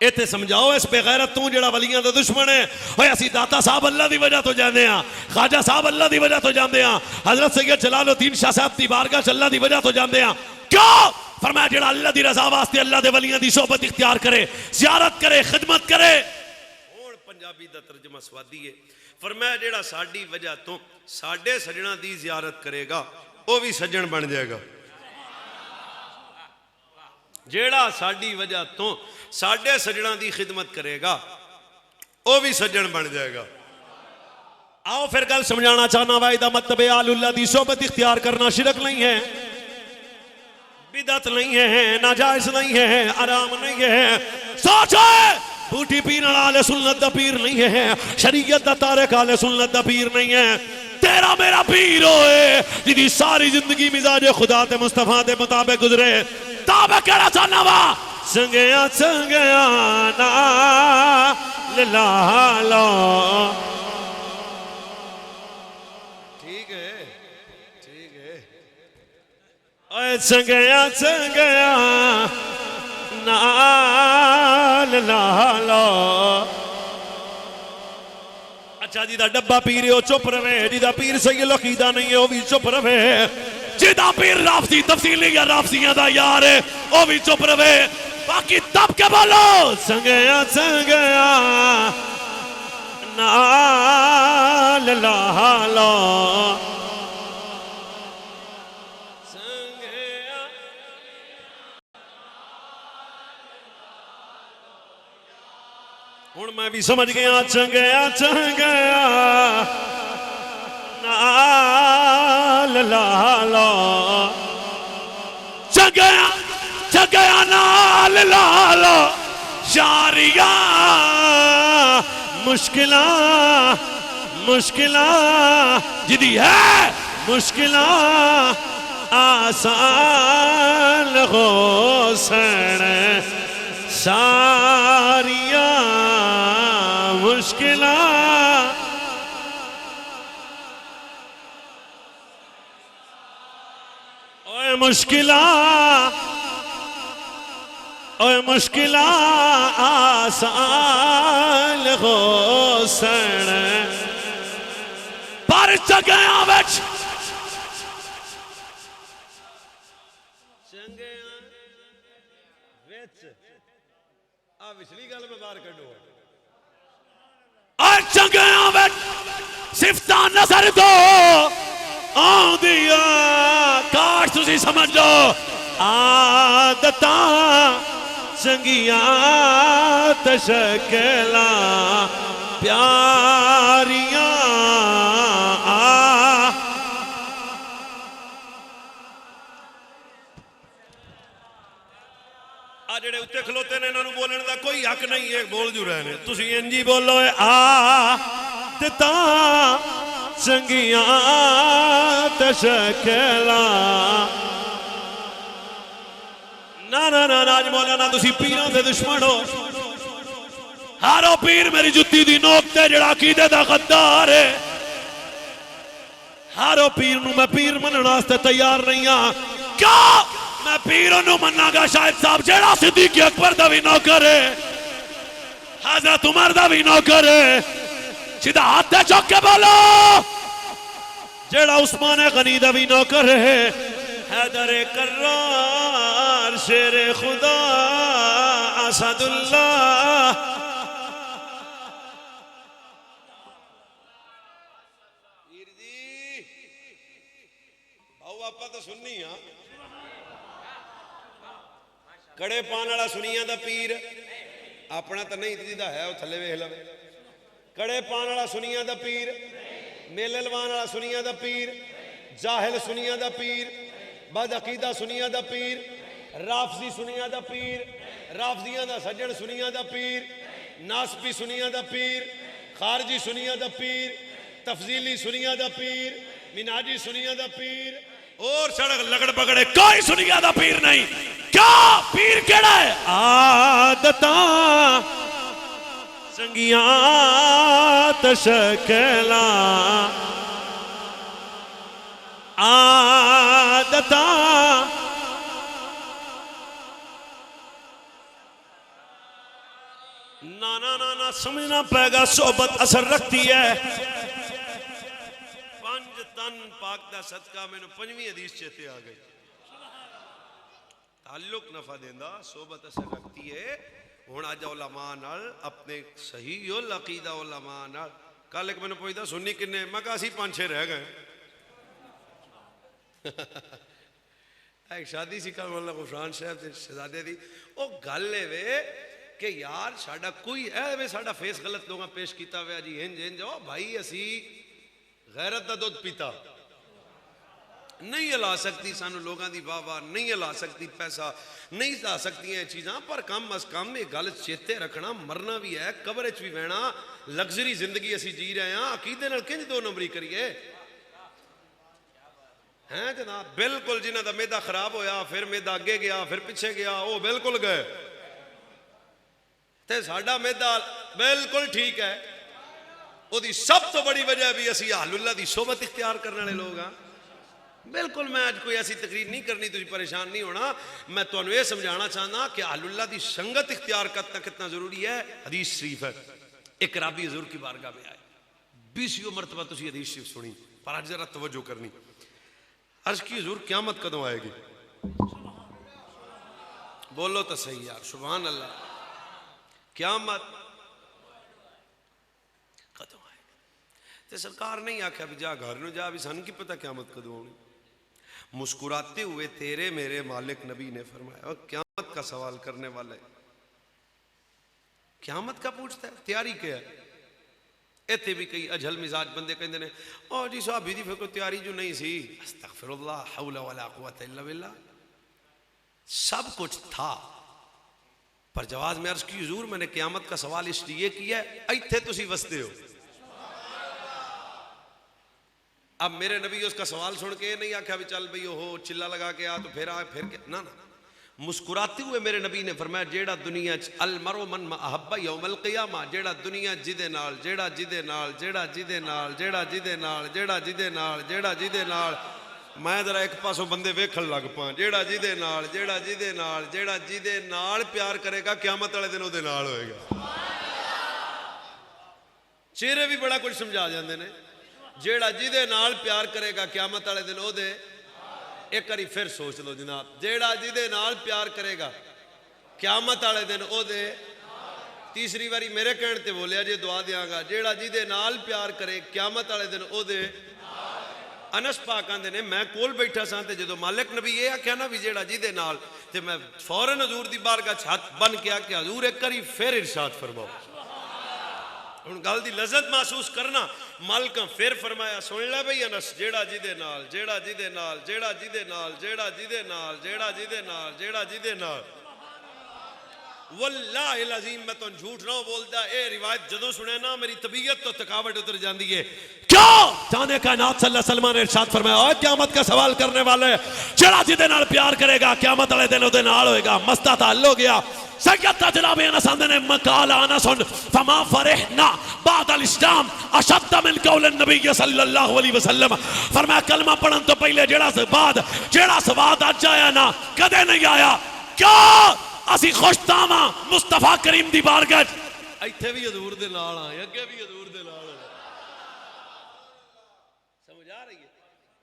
इत्थे समझाओ इस बेगैरत तू जेड़ा वलियां दा दुश्मन है, ओए असी दाता साहब अल्लाह दी वजह तो जांदे हां, ख्वाजा साहब अल्लाह दी वजह तो जांदे हां, हजरत सैयद जलालुद्दीन शाह साहब दी बारगाह अल्लाह दी वजह तो जांदे हां। क्यों? फरमाया जेड़ा अल्लाह दी रज़ा वास्ते अल्लाह दे वलियां दी सोबत इख्तियार करे, ज़ियारत करे, खिदमत करे। हुण पंजाबी दा तर्जुमा स्वादी है। फरमाया जेड़ा साडी वजह तो साडे सजना दी ज़ियारत करेगा वो भी सज्जन बन जाएगा। जेड़ा साडी वजह तो साडे सजना दी खिदमत करेगा वो भी सज्जन बन जाएगा। आओ फिर गल समझाना चाहना, वायदा मतलब अहलुल्लाह दी सोबत इख्तियार करना शिरक नहीं है, बिदअत नहीं है, नाजायज नहीं है, आराम नहीं है। सोचो बूटी पीने वाले सुन्नत दा पीर नहीं है, शरीयत दा तारिक वाले सुन्नत दा पीर नहीं है। तेरा मेरा पीर होए जिदी सारी जिंदगी मिजाज खुदा ते मुस्तफा दे मुताबिक गुजरे। ताबे केड़ा चाहना वा संगया संगया ना लालो। ठीक है, ठीक है। ओए संगया संगया नाल लालो। अच्छा जिदा डब्बा पी रहे हो चुप रहे, जिदा पीर सही लकीदा नहीं है वह भी चुप रहे, जिदा पीर राफसी तफसीली या राफसियां दा यार है वो भी चुप रहे बाकी तब के बोलो संगया संगया नाल लालो संगया हुण मैं भी समझ गया संगया संगया नाल लालो संगया संगया नाल लालो शारिया मुश्किला मुश्किला जिदी है मुश्किला आसान हो सन सारिया मुश्किला ओए मुश्किला ओए मुश्किला आसान हो सन पर जगह विच पिछली गल में बाहर कढो चंगियां विच सिफतां नजर दो आउंदियां काश तुसी समझ लो आदतां चंगियां तशकलां प्यारियां जेड़े उत्ते खलोते ने इन्हां नूं बोलण दा कोई हक नहीं है बोल जू रहे ने तुसी इंज ही बोलो आदतां चंगियां तशकलां ना ना ना आज मौलाना तुसी पीरां दे दुश्मन हो हारो पीर मेरी जुत्ती दी नोक ते जेड़ा अकीदे दा गद्दार है हारो पीर नूं मैं पीर मनण वास्ते तैयार नहीं हां क्यों मैं पीर नूं मन्नागा शायद साहब जेड़ा सिद्दीक अकबर दा भी नौकर है हजरत उमर दा भी नौकर है सीधा हाथ चौक के बोलो जेड़ा उस्मान गनी दा भी नौकर है हैदर कर्रार शेर खुदा असदुल्लाह पीर जी भाऊ आपा तो सुननी हां कड़े पान वाला सुनिया दा पीर अपना तो नहीं जिदा है वो थले वेख लवे कड़े पान वाला सुनिया दा पीर मेले लवान वाला सुनिया दा पीर जाहिल सुनिया दा पीर बद अकीदा सुनिया दा पीर राफजी सुनिया दा पीर राफजियां दा सज्जन सुनिया दा पीर नासपी सुनिया दा पीर खारजी सुनिया दा पीर तफजीली सुनिया दा पीर मिनाजी सुनिया दा पीर और सड़क लगड़ पकड़े कोई सुनिया दा पीर नहीं क्या पीर केड़ा है आदतां संगियां तशकलां आदतां ना ना ना ना समझना पड़ेगा सोबत असर रखती है पंज तन पाक दा सदका मैनू पंजवीं हदीस चेते आ गई ताल्लुक नफा देंदा सोबत असर रखती है हुण अज उलमा नाल अपने सही उल अकीदा उलमा नाल कल एक मैनू पुछदा सुन्नी किन्ने मैं कहा असीं 5-6 रह गए एक शादी सी कल मतलब गुफरान साहब ते शहजादे दी ओ गल है वे कि यार साडा कोई ऐ साडा फेस गलत लोग पेश किया हुआ जी इंज इंज ओ भाई असी गैरत का दुध पीता नहीं हिला सकती सानू लोगों की वाह वाह नहीं हिला सकती पैसा नहीं ला सकती चीज़ा पर कम अज कम ये गल चेते रखना मरना भी है कबर भी बहना लग्जरी जिंदगी असी जी रहे हैं अकीदे नाल किंज 2 नंबरी करिए हैं जनाब बिल्कुल जिन्हों का मेदा खराब होया फिर मेदा अगे गया फिर पिछे गया वो बिल्कुल गए ते साडा मेदा बिल्कुल ठीक है ओदी सब तो बड़ी वजह भी असी अहलुल्लाह दी सोबत इख्तियार करने वाले लोग हाँ बिल्कुल मैं आज कोई ऐसी तकरीर नहीं करनी तुझे परेशान नहीं होना मैं तुम्हें यह समझाना चाहना कि अहलुल्लाह दी संगत इख्तियार करना कितना जरूरी है हदीस शरीफ है एक राबी हजूर की बारगाह में आए 20 मरतबा तुसी हदीस शरीफ सुनी पर आज जरा तवज्जो करनी अर्ज की हुजूर क़यामत कदों आएगी? बोलो तो सही यार, सुभान अल्लाह। क़यामत कदों आएगी? तो सरकार नहीं आख्या भी जा घर में जा, भी सन की पता क़यामत कदों आनी। मुस्कुराते हुए तेरे मेरे मालिक नबी ने फरमाया, क़यामत का सवाल करने वाला है, क़यामत का पूछता है, तैयारी क्या है? इतने भी कई अजल मिजाज बंदे कहते हैं, ओ जी साहबी दी फिर कोई तैयारी जो नहीं सी। अस्तगफिरुल्लाह, हौला वला कुव्वता इल्ला बिल्लाह। सब कुछ था, पर जवाब में अर्ज की हुजूर मैंने क़यामत का सवाल इसलिए किया है, इत्थे तुसी वसते हो। अब मेरे नबी उसका सवाल सुन के नहीं आख्या भी चल भाई हो चिल्ला लगा के आ तो फिर आ फिर क्या, ना ना। मुस्कुराते हुए मेरे नबी ने फरमाया, जेड़ा दुनिया अल मरो मन अहब्बा यौमल क़ियामा, जेड़ा दुनिया जिदे नाल जेड़ा जिदे नाल जेड़ा जिदे नाल जेड़ा जिदे नाल जेड़ा जिदे नाल जेड़ा जिदे नाल, मैं जरा एक पासों बंदे वेखण लग पा, जेड़ा जिदे नाल जेड़ा जिदे नाल जेड़ा जिदे नाल प्यार करेगा क़यामत वाले दिन ओदे नाल होएगा। चेहरे भी बड़ा कुछ समझा जाते ने। जेड़ा जिदे नाल प्यार करेगा क़यामत वाले दिन ओदे, एक बारी फिर सोच लो जनाब, जेड़ा जिदे नाल प्यार करेगा क़यामत वाले दिन ओदे। तीसरी बारी मेरे कहने ते बोलिया जे दुआ देंगा, जेड़ा जिदे नाल प्यार करे क़यामत वाले दिन ओदे। अनस पाक आंदे ने मैं कोल बैठा सा ते जदों मालिक नबी ये आख्या ना भी जेड़ा जिदे नाल, ते मैं फौरन हजूर दी बारगाह च हथ बन के आख्या, हजूर एक बारी फिर इरशाद फरमाओ। हुण गल दी लज़्ज़त महसूस करना। मालिका फिर फरमाया, सुन ले बई अनस, जेड़ा जिदे नाल जेड़ा जिदे नाल जेड़ा जिदे नाल जेड़ा जिदे नाल जेड़ा जिदे नाल जेड़ा जिदे नाल, वल्लाहि अज़ीम मैं तो झूठ ना बोलता, ए रिवायत जदों सुने ना मेरी तबीयत तो थकावट उतर जाती है। क्यों? जाने कायनात सल्लल्लाहु अलैहि वसल्लम ने इरशाद फरमाया, ओए क़यामत का सवाल करने वाले, जेड़ा जिदे नाल प्यार करेगा क़यामत वाले दिन ओदे नाल होएगा। मस्ता ताल हो गया। सैयद तजला में अनस ने मकाला अनसन फमा फरहना बादल इस्लाम अशद्द मिन कौल नबी सल्लल्लाहु अलैहि वसल्लम। फरमाया कलमा पढ़न तो पहले जेड़ा सवाद अज आया ना कदे नहीं आया। क्या असी खुशतामा मुस्तफा करीम दी बारगाह इत्थे भी हजूर दे नाल आए, अगे भी हजूर दे नाल आए। समझ आ रही है?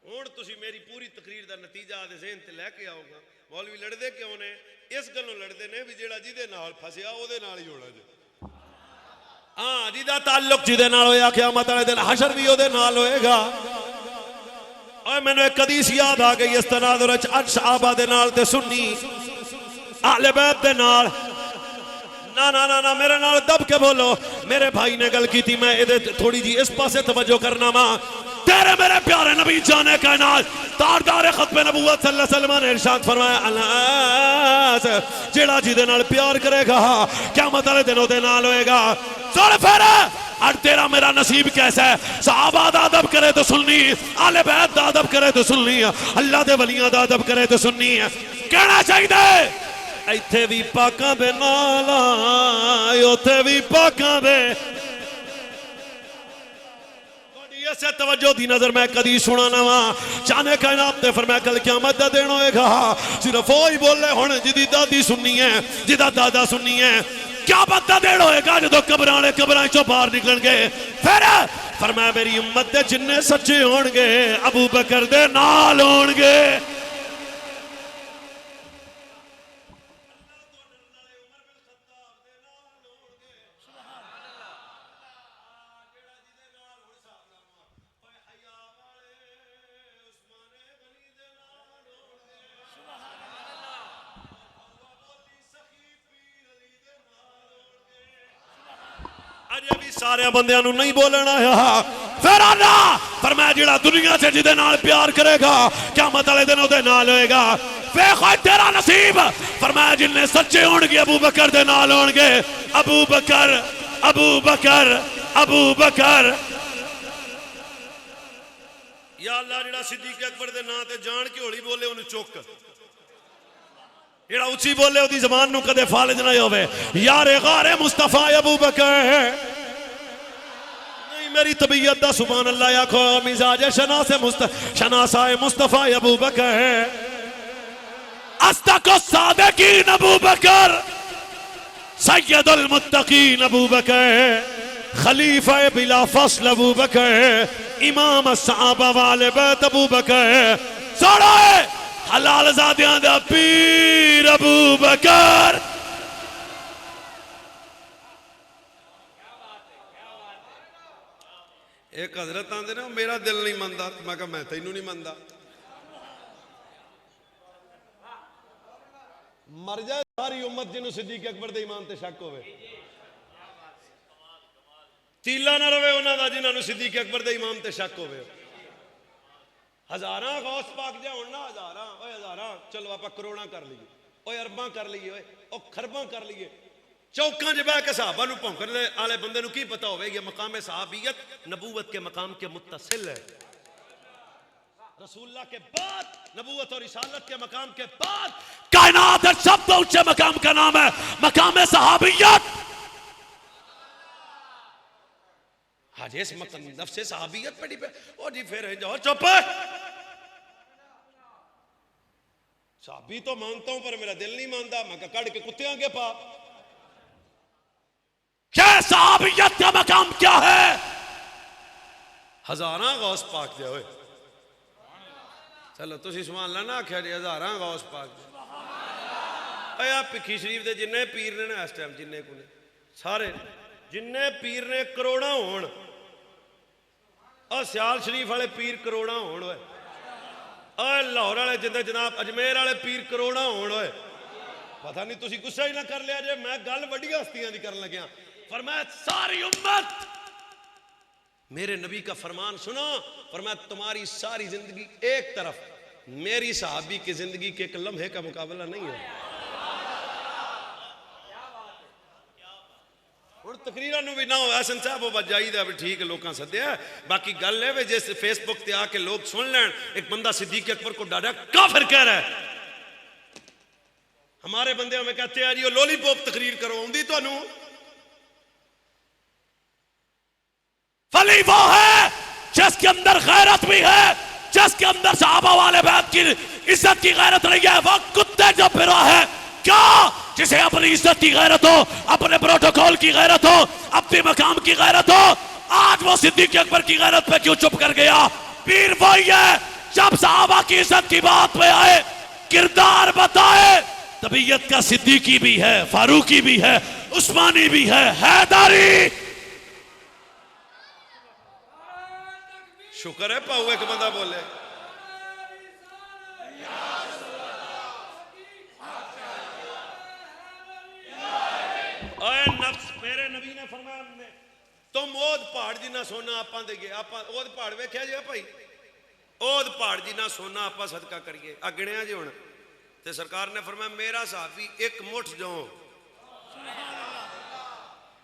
हुण तुसी मेरी पूरी तकरीर दा नतीजा दे ज़हन ते लेके आओगा। मौलवी लड़दे क्यों ने? इस गलों लड़ते ने भी जेड़ा जिदे नाल फसिया ओदे नाल ही होना जे। हाँ, जिदा ताल्लुक जिदे नाल होया क़यामत वाले दिन हशर भी ओदे नाल होएगा। ओए मैनू एक हदीस याद आ गई, इस तनाजुर च अज सहाबा दे नाल ते सुन्नी आले बैत दे नाल। ना ना ना ना मेरे नाल दब के बोलो। मेरे भाई ने गल की थी, मैं इहदे थोड़ी जी इस पासे तवज्जो करना वा। तेरे मेरे प्यारे नबी जाने कायनात तारदार खत्म नबूवत सल्लल्लाहु अलैहि वसल्लम ने इरशाद फरमाया, अनास जेड़ा जिदे नाल प्यार करेगा क़यामत वाले दिन ओदे नाल होएगा। सुन फिर और तेरा मेरा नसीब कैसा है? सहाबा दा अदब करे तो सुननी, आले बैत दा अदब करे तो सुननी, अल्लाह दे वलियां दा अदब करे तो सुननी। कहना चाहिए इत्थे भी पाकां दे नाल उत्थे भी पाकां दे। ऐसे तवज्जो दी नजर मैं कदी सुना ना वा। जाने कायनात ने फरमाया कल क़यामत दा दिन होएगा, सिर्फ वो ही बोले हुण जिदी दादी सुननी है जिदा दादा सुननी है। क़यामत दा दिन होएगा जदों कब्रां वाले कब्रां चों बाहर निकलणगे। फिर फरमाया मेरी उम्मत दे जिन्ने सच्चे होणगे अबू बकर दे नाल होणगे। सारे बंदियां नूं नहीं बोलना है। फिर आना फरमाया जेड़ा दुनिया से जिदे नाल प्यार करेगा क़यामत वाले दिन ओदे नाल होएगा। वेखो तेरा नसीब। फरमाया जिन्ने सच्चे होणगे अबू बकर दे नाल होणगे। अबू बकर अबू बकर अबू बकर। या अल्लाह जेड़ा सिद्दीक अकबर दे नां ते जान के होली बोले उन्हें चुक, जेड़ा उच्ची बोले ओदी ज़बान नूं कदे फालिज ना होवे। यारे गारे मुस्तफा अबू बकर। मेरी तबीयत दा सुभान अल्लाह आखो मिजाज शनासाए मुस्तफा अबू बकर। अस्दक़ु सादिक़ीन अबू बकर, सय्यदुल मुत्तक़ीन अबू बकर, खलीफा बिला फस्ल अबू बकर, इमाम सहाबा वाले बैत अबू बकर, सोड़ा है हलाल ज़ादियां दा पीर अबू बकर। एक हजरत आंदे ना मेरा दिल नहीं मनता, मैं कहा मैं तैनू नहीं मनता। मर जाए सारी उम्मत जिन्हों सिद्दीक अकबर दे ईमान ते शक होवे, तीला ना रवे उन्हां दा जिन्हां सिद्दीक अकबर दे ईमान ते शक होवे। हजारां गौस पाक जा होण ना, हजारां ओए हजारां, चलो आप करोड़ां कर लीए, ओए अरबां कर लीए, ओए ओ खरबां कर लीए। चौकां च बह के सहाबा नूं भौंकने वाले बंदे नूं की पता होवे ये मकाम सहाबियत नबूवत के मकाम के मुत्तसिल है। रसूलुल्लाह के बाद, नबूवत और रिसालत के मकाम के बाद कायनात का सबसे ऊंचे मकाम का नाम है मकाम सहाबियत। आज इस नफ्से सहाबियत पड़ी पे ओ जी फिर जाओ चुप। सहाबी तो मानता हूं पर मेरा दिल नहीं मानता, मैं कड़ के कुत्ते आगे पा। क्या सहाबियत का मकाम क्या है? हजारां गौस पाक दे होए, चलो तुसी सुभान अल्लाह ना आख्या जी, हजारां गौस पाक दे। आ भिखी शरीफ दे जिन्ने पीर ने ना इस टाइम जिन्ने को सारे जिन्ने पीर ने करोड़ां होण, सियाल शरीफ वाले पीर करोड़ां होण, लाहौर वाले जिंदे जनाब अजमेर वाले पीर करोड़ां होण। पता नहीं तुसी गुस्सा ही ना कर लिया जे मैं गल वड्डी हस्तियां दी करन लग्या। फरमाया सारी उम्मत मेरे नबी का फरमान सुनो, फरमाया तुम्हारी सारी जिंदगी एक तरफ, मेरी सहाबी की जिंदगी के एक लम्हे का मुकाबला नहीं है। हुण तकरीरां नूं भी ना हो हसन साहब वो जाईदा भी ठीक है लोकां सद्या, बाकी गल है वे जिस फेसबुक ते आके लोग सुन लैन एक बंदा सिद्दीक अकबर को डाटा काफिर कह रहा है। हमारे बंदे हमें कहते हैं जी वो लॉलीपॉप तकरीर करो, आउंदी तुहानू? फली वो है जिसके अंदर गैरत भी है, जिसके अंदर सहाबा वाले बैत की इज्जत की गैरत नहीं है। वो कुत्ते जो फिरा है क्या, जिसे अपनी इज्जत की गैरत हो, अपने प्रोटोकॉल की गैरत हो, अपने मकाम की गैरत हो। आज वो सिद्दीक अकबर की गैरत पे क्यों चुप कर गया? पीर वही है जब सहाबा की इज्जत की बात पे आए, किरदार बताए। तबीयत का सिद्दीकी भी है, फारूकी भी है, उस्मानी भी है, हैदरी। शुक्र है पाऊ एक बंदा बोले। मेरे नबी ने फरमाया तुम ओद पहाड़ जिन्ना सोना आपां दे गए, आपां ओद पहाड़ वेख्या जी भाई, ओद पहाड़ जिन्ना सोना आपां सदका करिए। आ गिणिया जी हुण ते सरकार ने फरमाया मेरा सहाबी एक मुठ जो।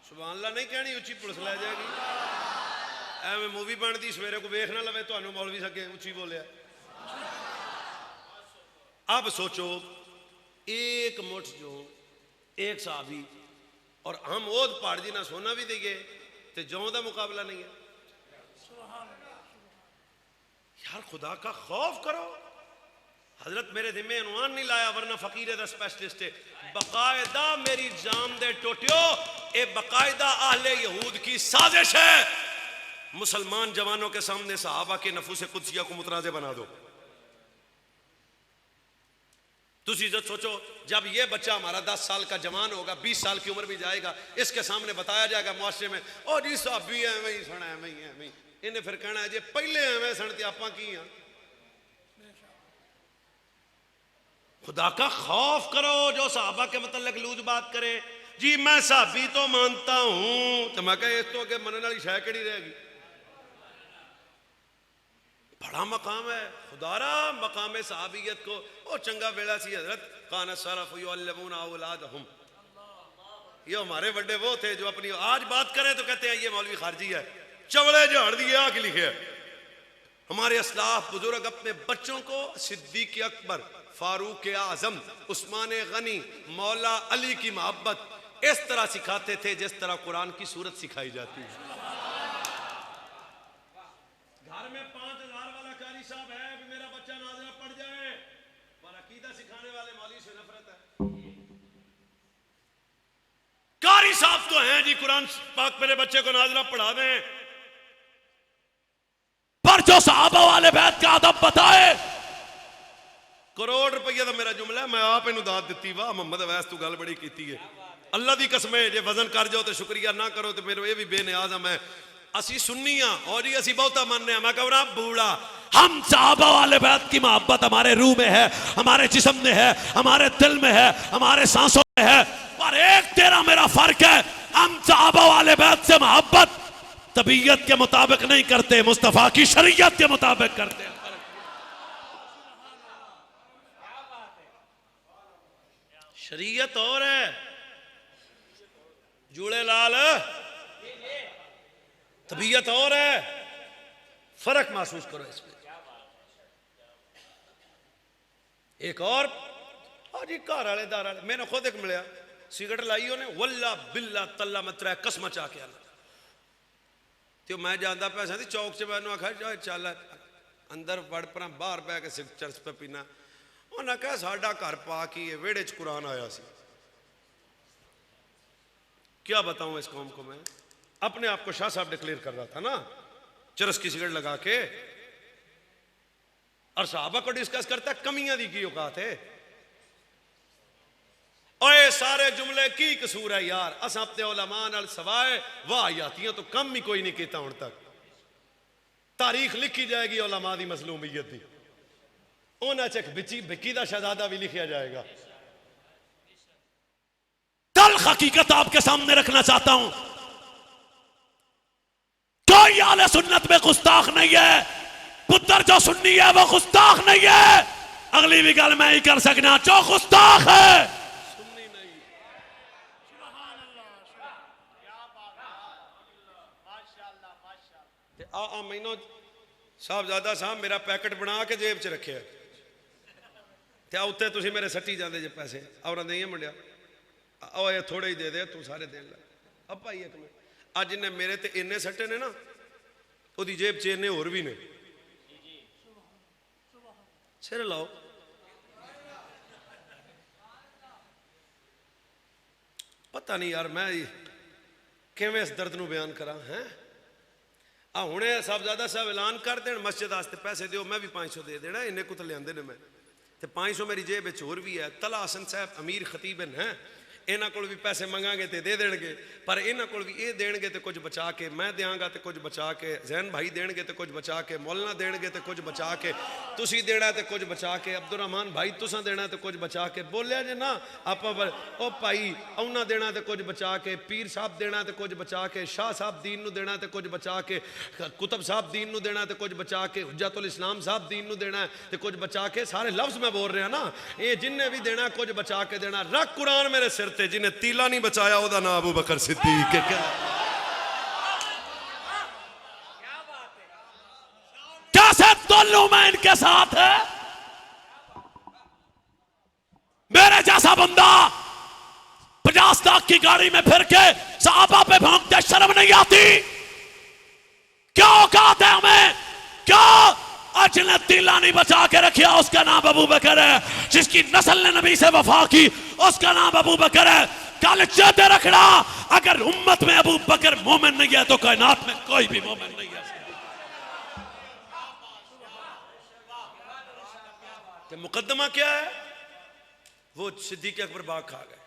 सुभान अल्लाह नहीं कहनी, उच्ची पुलिस लै जाएगी। एवं मूवी बनती सवेरे को वेख ना लवे तुहानू मौलवी सके उच्ची बोलिया। अब सोचो एक मुठ जो एक सहाबी और हम ओद पहाड़ जी ना सोना भी देंगे तो जौ का मुकाबला नहीं है। यार खुदा का खौफ करो। हजरत मेरे जिम्मे अनुमान नहीं लाया वरना फकीर दा स्पेशलिस्ट है। बकायदा मेरी जाम दे टोटियो ए बकायदा आहले यहूद की साजिश है। मुसलमान जवानों के सामने सहाबा के नफूस कुदसिया को मुतनाज़े बना दो। तुसी जो सोचो जब ये बच्चा हमारा 10 साल का जवान होगा, 20 साल की उम्र भी जाएगा, इसके सामने बताया जाएगा मुआशरे में ओ जी साहबी एवं ही सन एवं ही इन्हें फिर कहना है जी पहले एवं सन ते आपां की हां। खुदा का खौफ करो। जो सहाबा के मतलब लूज बात करे जी मैं साहबी तो मानता हूं, तो मैं कह इस तो अगे मनने वाली शय केड़ी रहेगी? बड़ा मकाम है खुदारा मकाम सहाबियत को। ओ चंगा वेला सी हजरत कान सरफ युअल्लिमूना औलादहुम, ये हमारे बड़े वो थे जो अपनी आज बात करें तो कहते हैं ये मौलवी खारजी है, चवड़े झाड़ दिए आके लिखे। हमारे असलाफ बुजुर्ग अपने बच्चों को सिद्दीक अकबर, फारूक आजम, उस्मान गनी, मौला अली की मोहब्बत इस तरह सिखाते थे जिस तरह कुरान की सूरत सिखाई जाती है। घर में 5000 वाला कारी साहब है भी मेरा बच्चा नाज़िला पढ़ जाए, पर अकीदा सिखाने वाले मौलवी से नफरत है। कारी साहब तो हैं जी कुरान पाक मेरे बच्चे को नाज़िला पढ़ा दें, पर जो सहाबा वाले बैत का अदब बताए करोड़ रुपये का मेरा जुमला है, मैं आप इनू दात दी। वाह मोहम्मद अवैस तू गल बड़ी की है। अल्लाह की कसम है, जे वजन कर जाओ तो शुक्रिया ना करो तो मेरे ये भी बेनियाज है। मैं असी सुन्नी हाँ और ये असी बहुता मानने हैं। मैं कह रहा बूढ़ा, हम सहाबा वाले बैत की मोहब्बत हमारे रूह में है, हमारे जिस्म में है, हमारे दिल में है, हमारे सांसों में है। पर एक तेरा मेरा फर्क है, हम सहाबा वाले बैत से मोहब्बत तबीयत के मुताबिक नहीं करते, मुस्तफा की शरीयत के मुताबिक करते हैं। शरीयत और है, जूड़े लाल तबीयत और है, फर्क महसूस करो इसमें। एक और जी घर वाले दार वाले मैंने खुद एक मिलया, सिगरेट लाई उन्हें, वल्ला बिल्ला तल्ला मैं त्रै कसम चा के आना। तो मैं जाता पैसा थी चौक से, मैंने आखा चल अंदर वड़ पर बाहर बह के चर्च पे पीना। उन्हें कहा साडा घर पा की वेड़े च कुरान आया सी। क्या बताऊं इस कौम को, मैं अपने आप को शाह साहब डिक्लेयर कर रहा था ना, चरस की सिगरेट लगा के, और साहबा को डिस्कस करता है कमियां दी की औकात है। ओए सारे जुमले की कसूर है यार, अस अपने उलमा नाल सवाए वाह यातियां तो कम ही कोई नहीं किया हुण तक। तारीख लिखी जाएगी उलमा दी मजलूमियत दी, उन्हें च बिक्की दा शहजादा भी लिखा जाएगा। तल्ख हकीकत आपके सामने रखना चाहता हूं, कोई आले सुन्नत में गुस्ताख नहीं है। पुत्र जो सुन्नी है वो गुस्ताख नहीं है। अगली भी गल मैं ही कर सकना, जो गुस्ताख है सुन्नी नहीं। मैनू साहबजादा साहब मेरा पैकेट बना के जेब च रखे, उत्ते तुसीं मेरे सट्टी जाते जे पैसे, और नहीं मुंडिया थोड़े ही दे दे, तू सारे दे ला। अब भाई एक मिनट, अज इन्हें मेरे ते इन्ने सट्टे ने ना, ओदी जेब च इन्ने होर भी ने, सिर लाओ। पता नहीं यार मैं किवें इस दर्द नूं बयान करा है। हुणे साहबजादा साहब ऐलान कर देन मस्जिद वास्ते पैसे दिओ, मैं भी 500 दे देना, इन्ने कुछ लियांदे ने मैं, ते 500 मेरी जेब विच होर भी है। तला हसन साहब अमीर खतीब हैं, इन्हां कोल भी पैसे मंगांगे तो दे देंगे, पर इन्हां कोल भी ये देंगे तो कुछ बचा के, मैं देंगा तो कुछ बचा के, जैन भाई देंगे तो कुछ बचा के, मौलाना देंगे तो कुछ बचा के, तुसी देना तो कुछ बचा के, अब्दुल रहमान भाई तुसा देना तो कुछ बचा के। बोलिया जे ना आप ओ भाई उन्ना देना तो कुछ बचा के, पीर साहब देना तो कुछ बचा के, शाह साहब दीन नू देना तो कुछ बचा के, कुतुब साहब दीन नू देना तो कुछ बचा के, हुज्जतुल इस्लाम साहब दीन नू देना तो कुछ बचा के। सारे लफ्ज मैं बोल रहा ना, ये जिन्हें भी देना कुछ बचा के देना। रख कुरान मेरे सिर ते, जिन्हें तीला नहीं बचाया ओदा नाम अबू बकर सिद्दीक है। कैसे दोनों मैं इनके साथ है। मेरे जैसा बंदा 50 लाख की गाड़ी में फिर के साहबा पे भौंकते शर्म नहीं आती? क्या औकात है हमें? क्या जिन्हें तीला नहीं बचा के रखा उसका नाम अबू बकर है, जिसकी नस्ल ने नबी से वफा की उसका नाम अबू बकर है। कल चेते रखना, अगर उम्मत में अबू बकर मोमिन नहीं है तो कायनात में कोई भी मोमिन नहीं है। तो मुकदमा क्या है? वो सिद्दीक अकबर बाग खा गए।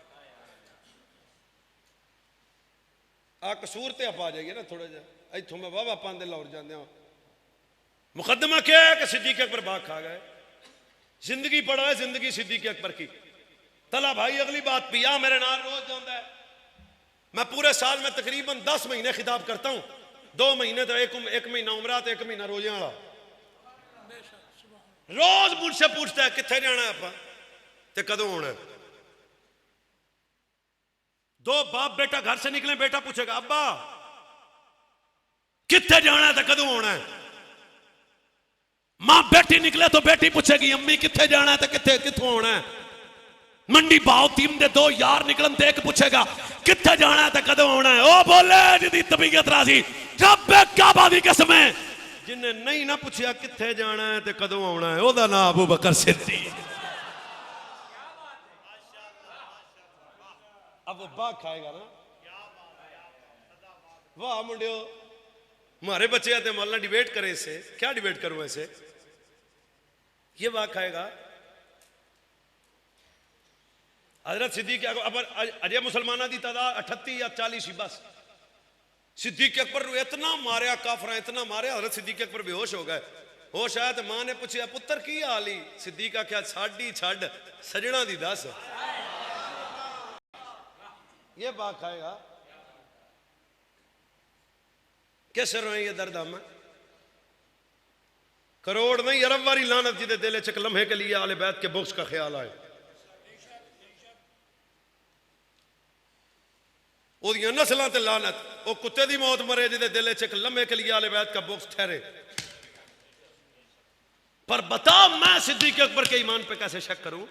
आ कसूर ते आप आ जाइए ना थोड़ा जा, इथों मैं वाह पांदे लाहौर जाने। मुकदमा क्या है कि सिद्दीक अकबर बाग खा गए। जिंदगी पड़ा है, जिंदगी सिद्दीक अकबर की। तला भाई अगली बात पिया मेरे नाल रोज जाता है। मैं पूरे साल में तकरीबन 10 महीने खिताब करता हूं, 2 महीने तो एक महीना उमरा तो 1 महीना रोजे वाला। रोज मुझसे पूछता है कितने जाना है आप ते कदों होना है। 2 बाप बेटा घर से निकले, बेटा पूछेगा अब्बा कितने जाना है तो कदों होना है। मां बेटी निकले तो बेटी पूछेगी अम्मी कितने जाना है तो कितों होना है। मंडी भाव टीम दे 2 यार निकलन तो एक पूछेगा कितने जाना है तो कदों होना है। ओ बोले जिदी तबीयत राजी रब काबा दी कसम है, जिन्हें नहीं ना पूछया कितने जाना है तो कदों आना है ओदा नाम अबू बकर सिद्दीक। अब वो बाग खाएगा ना। वाह मुंडियो, हमारे बच्चे आते मौलाना डिबेट करे इससे, क्या डिबेट करूं ऐसे? ये बाग खाएगा। हजरत सिद्दीक अकबर अजय मुसलमाना की तादाद 38 या 40 ही बस। सिद्दीक अकबर को इतना मारिया काफरा, इतना मारिया, हजरत सिद्दीक अकबर बेहोश हो गए। होश आया तो मां ने पूछा पुत्र की हाल ही? सिद्दीक आख्या साड़ी छड़ सजना दी दस। ये बात खाएगा किस रोए ये दर्द हम करोड़ नहीं अरब वारी लानत जिदे दिल च एक लम्हे के लिए आले बैत के बुक्स का ख्याल आए। ओदियां नस्लां ते लानत, वो कुत्ते दी मौत मरे जिदे दिल च एक लम्हे के लिए आले बैत का बुक्स ठहरे। पर बता मैं सिद्दीक अकबर के ईमान पे कैसे शक करूं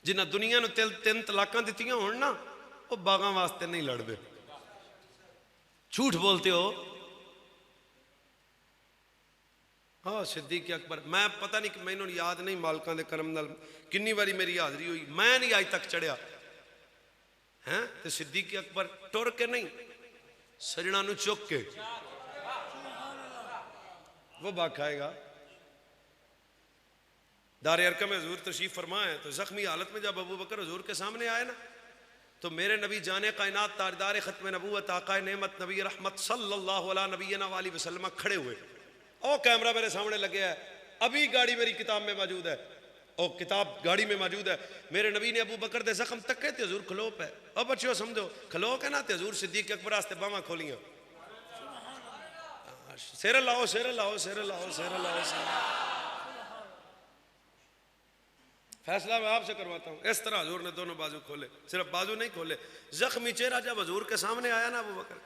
जिन्हें दुनिया ने तीन तलाक दित्तियां होण ना, वो बागां वास्ते नहीं लड़दे। झूठ बोलते हो। हाँ सिद्दीक अकबर, मैं पता नहीं कि मैनू याद नहीं मालकां दे करम नाल किन्नी बारी मेरी हाजरी हुई, मैं नहीं अज तक चढ़िया हैं। तो सिद्दीक अकबर टुर के नहीं, सजना नू चुक के वो बात खाएगा। दार अरकम में हजूर तशरीफ फरमाए तो जख्मी हालत में जब अबू बकर हजूर के सामने आए ना, तो मेरे नबी जाने कायनात ताजदार खत्म नबूवत आका नेमत नबी रहमत सल्लल्लाहु अलैहि नबीना वाली वसल्लम खड़े हुए। और कैमरा मेरे सामने लगे है, अभी गाड़ी मेरी किताब में मौजूद है, और किताब गाड़ी में मौजूद है। मेरे नबी ने अबू बकर दे जख्म तक कहते हजूर खलो पे, और बच्चों समझो खलो के ना, हजूर सिद्दीक अकबर वास्ते बावां खोलियां, सिर लाओ सिर लाओ सिर लाओ सिर लाओ सिर। फैसला मैं आपसे करवाता हूं। इस तरह हजूर ने दोनों बाजू खोले, सिर्फ बाजू नहीं खोले, जख्मी चेहरा जब हजूर के सामने आया ना अबू बकर,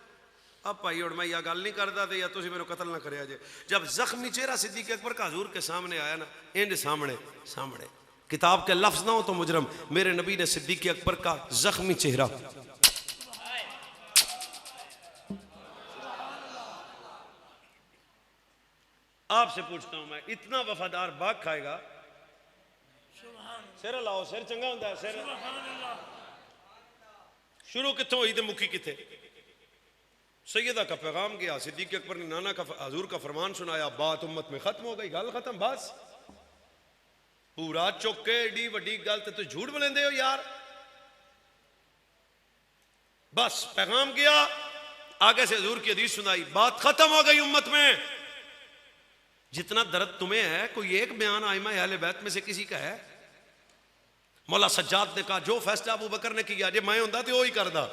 अब भाई और मैं यह गल नहीं करता तो या तुम मेरे कत्ल ना करे जे। जब जख्मी चेहरा सिद्दीक अकबर का हजूर के सामने आया ना, इंज सामने सामने किताब के लफ्ज ना हो तो मुजरम, मेरे नबी ने सिद्दीक अकबर का जख्मी चेहरा आपसे पूछता हूं मैं, इतना वफादार बाग खाएगा? सिर लाओ सिर चंगा होता है सिर। शुरू कितों हुई तो मुखी किथे? सैयदा का पैगाम गया, सिद्दीक अकबर ने नाना का हजूर का फरमान सुनाया, बात उम्मत में खत्म हो गई, गल खत्म बस। पूरा चौके एडी वड्डी गल तो झूठ बोलेंदे हो यार। बस पैगाम गया, आगे से हजूर की हदीस सुनाई, बात खत्म हो गई उम्मत में। जितना दर्द तुम्हें है, कोई एक बयान आइमा अहले बैत में से किसी का है? मौला सज्जाद ने कहा जो फैसला अबू बकर ने किया, जे मैं होंदा तो वो ही करदा।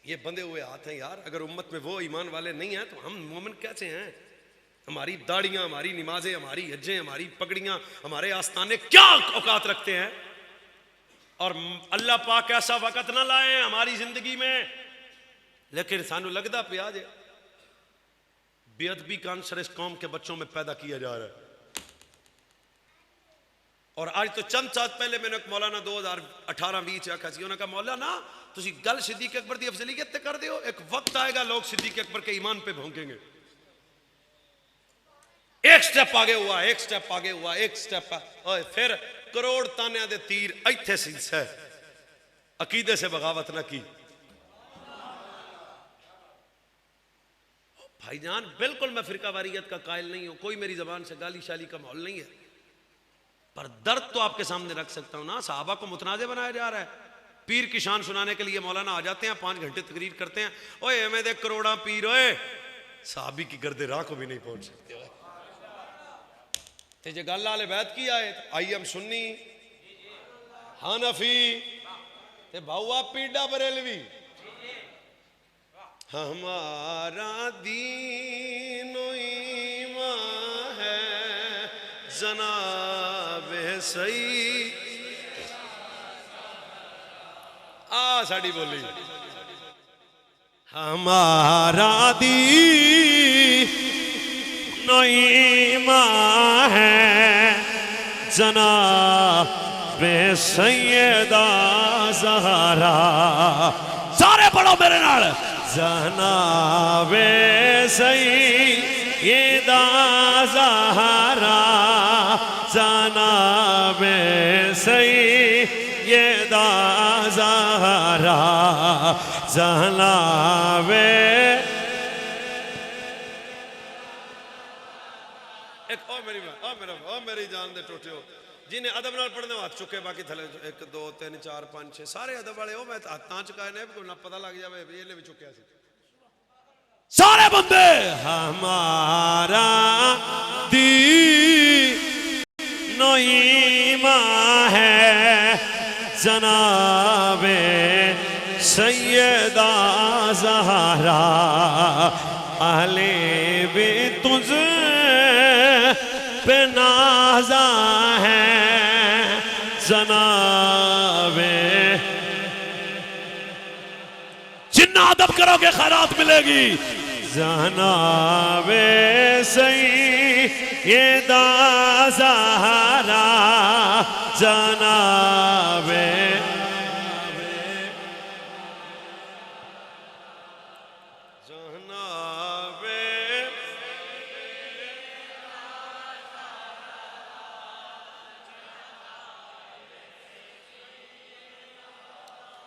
ये बंधे हुए हाथ हैं यार, अगर उम्मत में वो ईमान वाले नहीं हैं तो हम मोमिन कैसे हैं? हमारी दाढ़ियां, हमारी नमाजें, हमारी हज्जें, हमारी पगड़ियां, हमारे आस्ताने क्या औकात रखते हैं? और अल्लाह पाक ऐसा वक़्त ना लाए हमारी जिंदगी में, लेकिन सानू लगता पिया जे बेअदबी का अंसर इस कौम के बच्चों में पैदा किया जा रहा है। और आज तो चंद साल पहले मैंने मौलाना 2018-20 आखा सी, उन्होंने कहा मौलाना तुसी गल सिद्दीक अकबर की अफजलियत कर दो, एक वक्त आएगा लोग सिद्दीक अकबर के ईमान पे भौंकेंगे। एक स्टेप आगे हुआ, एक स्टेप आगे हुआ, एक स्टेप और फिर करोड़ तानिया दे तीर इत्थे सीस है, अकीदे से बगावत ना की। भाईजान बिल्कुल मैं फिरका वारियत का कायल नहीं हूं, कोई मेरी जबान से गाली शाली का माहौल नहीं है, पर दर्द तो आपके सामने रख सकता हूं ना। साहबा को मुतनाज़े बनाया जा रहा है, पीर की शान सुनाने के लिए मौलाना आ जाते हैं, 5 घंटे तकरीर करते हैं, ओए एवें दे करोड़ा पीर ओए साहबी की गर्दे राह को भी नहीं पहुंच सकते। ते जे गल आले बैत की आए, आई एम सुन्नी हनफी ते भाऊआ पीडा बरेलवी, हमारा दीन ईमान है जनाबे सही। आ साड़ी बोली, हमारा दीन ईमान है जनाबे सैयदा ज़हरा। सारे पढ़ो मेरे नाल, जनाबे सैयदा ज़हरा, जनाबे सैयदा ज़हरा, जनाबे। एक और मेरी मेरी जान दे टोटियो जिन्हें अदब नाल पढ़ने हाथ चुके बाकी थले 1 2 3 4 5 6 सारे अदब वाले हो मैं हाथ तां चुकाए ने कोई ना पता लग जावे भी ਇਹਨੇ भी चुकया सी सारे बंदे हमारा दीनो ईमान है जनाबे सैयदा ज़हरा अहले भी तुझ पे नाज़ा है जनाबे जिन्ना अदब करोगे खैरात मिलेगी जनाबे सैयदा ज़हरा जनाबे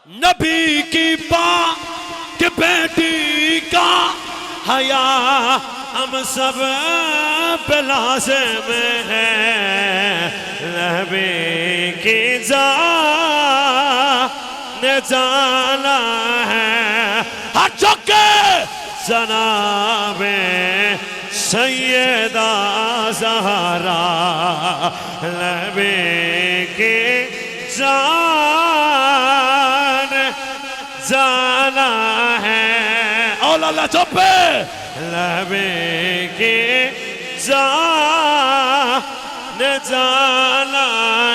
नबी की पाक बेटी का हया हम सब पे लाज़िम है नबी की जान जाना है हर चौके जनाबे सैयदा ज़हरा नबी की जाना है और अल्लाह चुपे लबे के जाना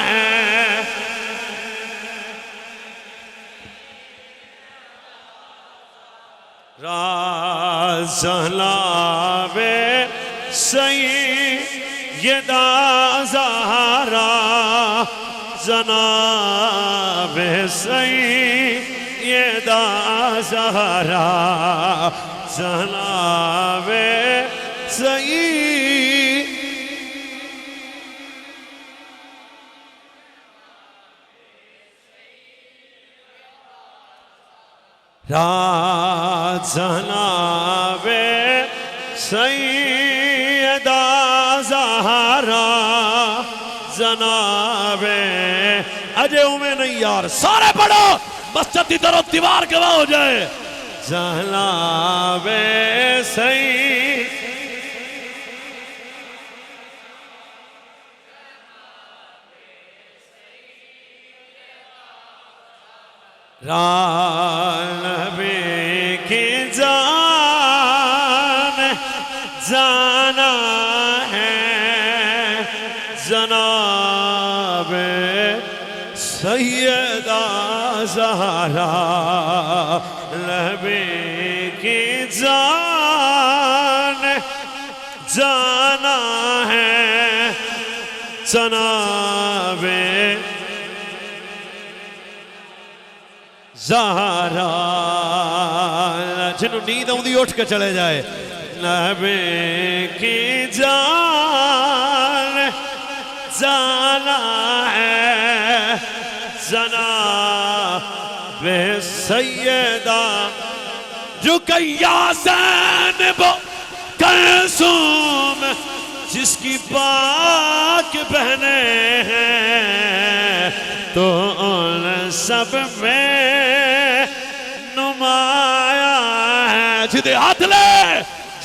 है राज़लावे सैयदा ज़हरा जनाबे सैयदा ज़हरा जनाबे जनाबे सैयदा ज़हरा जनाबे अजय उमें नहीं यार सारे पढ़ो मस्जिद की तरफ दीवार गवाह हो जाए जनाबे सही नबी की जान जाना है जनाबे सैयदा ज़हरा नबी की जान जाना है जनाबे ज़हरा जिन्हों नींद आउंदी उठ के चले जाए नबी की जान जाना है जनाबे सैयदा रुकैया ज़ैनब कलसूम जिसकी पाक बहने हैं तो उन सब में नुमाया है जिदे हाथ ले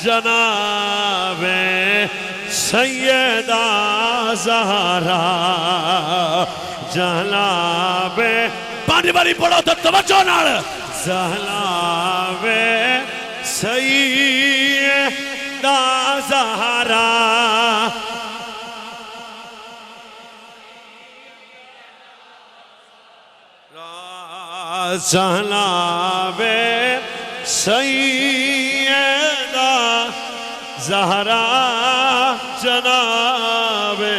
जनाबे सैयदा ज़हरा जनाबे पानी बारी पढ़ो तो तवज्जो नाल जनाबे सैयदा ज़हरा जनाबे सैयदा ज़हरा जनाबे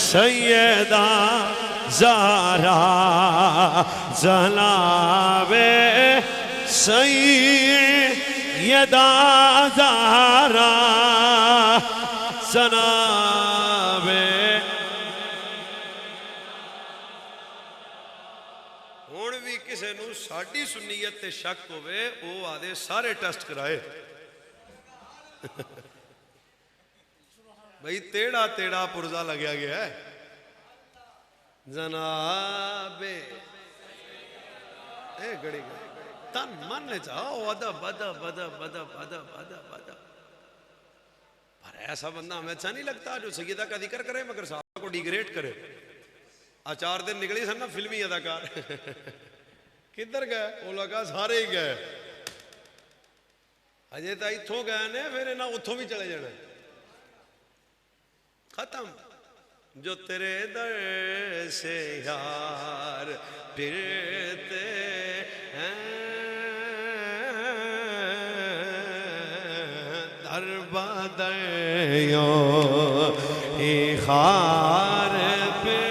सैयदा ज़हरा जनाबे सैयदा ज़हरा जनाबे हुण भी किसी नूं साडी सुन्नीयत ते शक होवे ओ आदे सारे टेस्ट कराए भाई टेढ़ा टेढ़ा पुर्जा लग्या गया है जनाबे ए घड़ी तन मन ने चाहो अदब अदब अदब अदब अदब अदब अदब। पर ऐसा बंदा हमें अच्छा नहीं लगता जो सैयदा का जिक्र करे मगर साहब को डिग्रेड करे। आचार दिन निकली सन ना फिल्मी अदाकार किधर गए? वो लगा सारे ही गए, अजे तो इथों गए ने फिर इन्हें उथों भी चले जाना। खत्म। जो तेरे दर से यार फिरते हैं दर बदर यो खार पे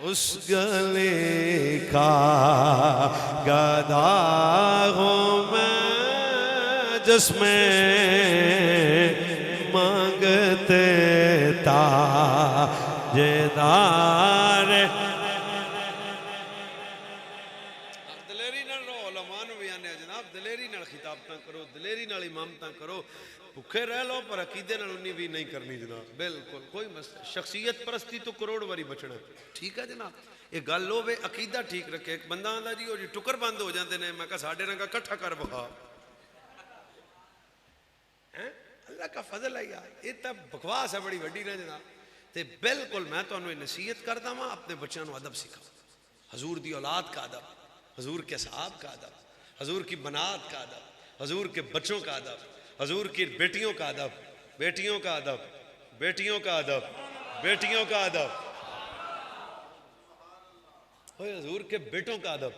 उस गले का गदा हूँ मैं जिसमें मांगते ताजेदार। दलेरी नाल रहो, उलमा नूं भी आने जनाब दलेरी नाल खिताबतां करो, दलेरी नाल इमामतां करो। भुखे रह लो पर अकीदे नाल उन्नी भी नहीं करनी जनाब, बिल्कुल कोई मसला। शख्सियत परस्ती तो करोड़ बारी बचना, ठीक है जनाब। ये गल होवे अकीदा ठीक रखे। एक बंदा आंदा जी वो जी टुकर बंद हो जाते हैं, मैं कहा साढ़े रंगा कट्ठा कर बहा हैं, अल्लाह का फजल है यार। ये तो बकवास है बड़ी वड्डी ना जनाब। तो बिल्कुल मैं तुहानू नसीहत करता वां अपने बच्चों को अदब सिखाओ। हजूर की औलाद का अदब, हजूर के साहब का अदब, हजूर की बनात का अदब, हजूर के बच्चों का अदब, हजूर की बेटियों का अदब, बेटियों का अदब, बेटियों का अदब, बेटियों का अदब, ओए हजूर के बेटों का अदब,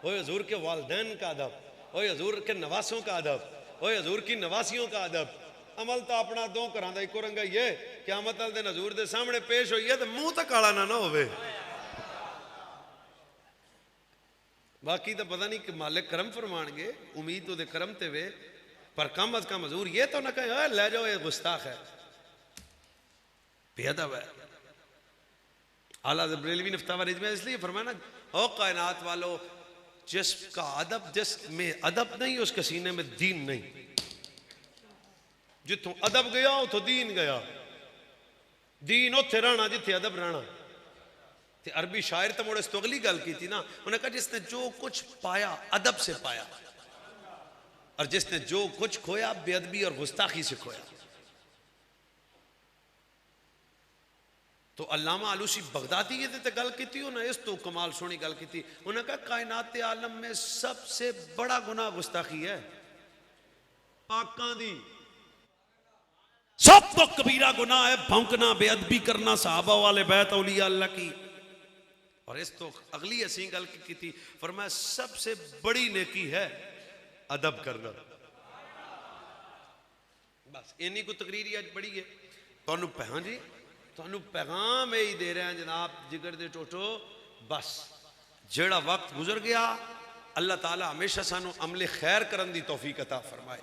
ओए हजूर के वालदैन का अदब, ओए हजूर के नवासों का अदब, ओए हजूर की नवासियों का अदब। अमल तो अपना दो घर का इको रंगा ही है। क़यामत वाले दिन हजूर के सामने पेश होइए तो मुंह तो काला ना होवे। बाकी तो पता नहीं कि मालिक करम फरमानगे, उम्मीद तो करम ते वे, पर कम अज कम हजूर ये तो ना कहे ले जाओ ये गुस्ताख है, बेअदब है। आला बरेलवी ने फतवा रिज़ में इसलिए फरमाया ना, ओ कायनात वालों जिसका अदब जिसमें अदब नहीं उसके सीने में दीन नहीं। जिथों अदब गया उथों दीन गया। दीन उत्थे रहना जिथे अदब रहना। ते अरबी शायर तो मुड़े इस तो अगली गल की थी ना, उन्हें कहा जिसने जो कुछ पाया अदब से पाया और जिसने जो कुछ खोया बेअदबी और गुस्ताखी से खोया। तो अल्लामा आलूसी बगदादी ये ते गल की थी उन्हें इस तो कमाल सोनी गल की थी। उन्हें कहा कायनात आलम में सबसे बड़ा गुनाह गुस्ताखी है। पाकां दी सब तो कबीरा गुनाह है भौंकना, बेअदबी करना सहाबा वाले बैत औलिया अल्लाह की। और इस तो अगली असी गल की थी, फरमाया सबसे बड़ी नेकी है अदब करना। बस इन्नी को तकरीर अज बड़ी है। तुहानू हाँ जी तुहानू पैगाम यही दे रहे हैं जनाब जिगर दे टोटो, बस जेड़ा वक्त गुजर गया अल्लाह ताला हमेशा सानू अमले खैर करन दी तौफीक अता फरमाए।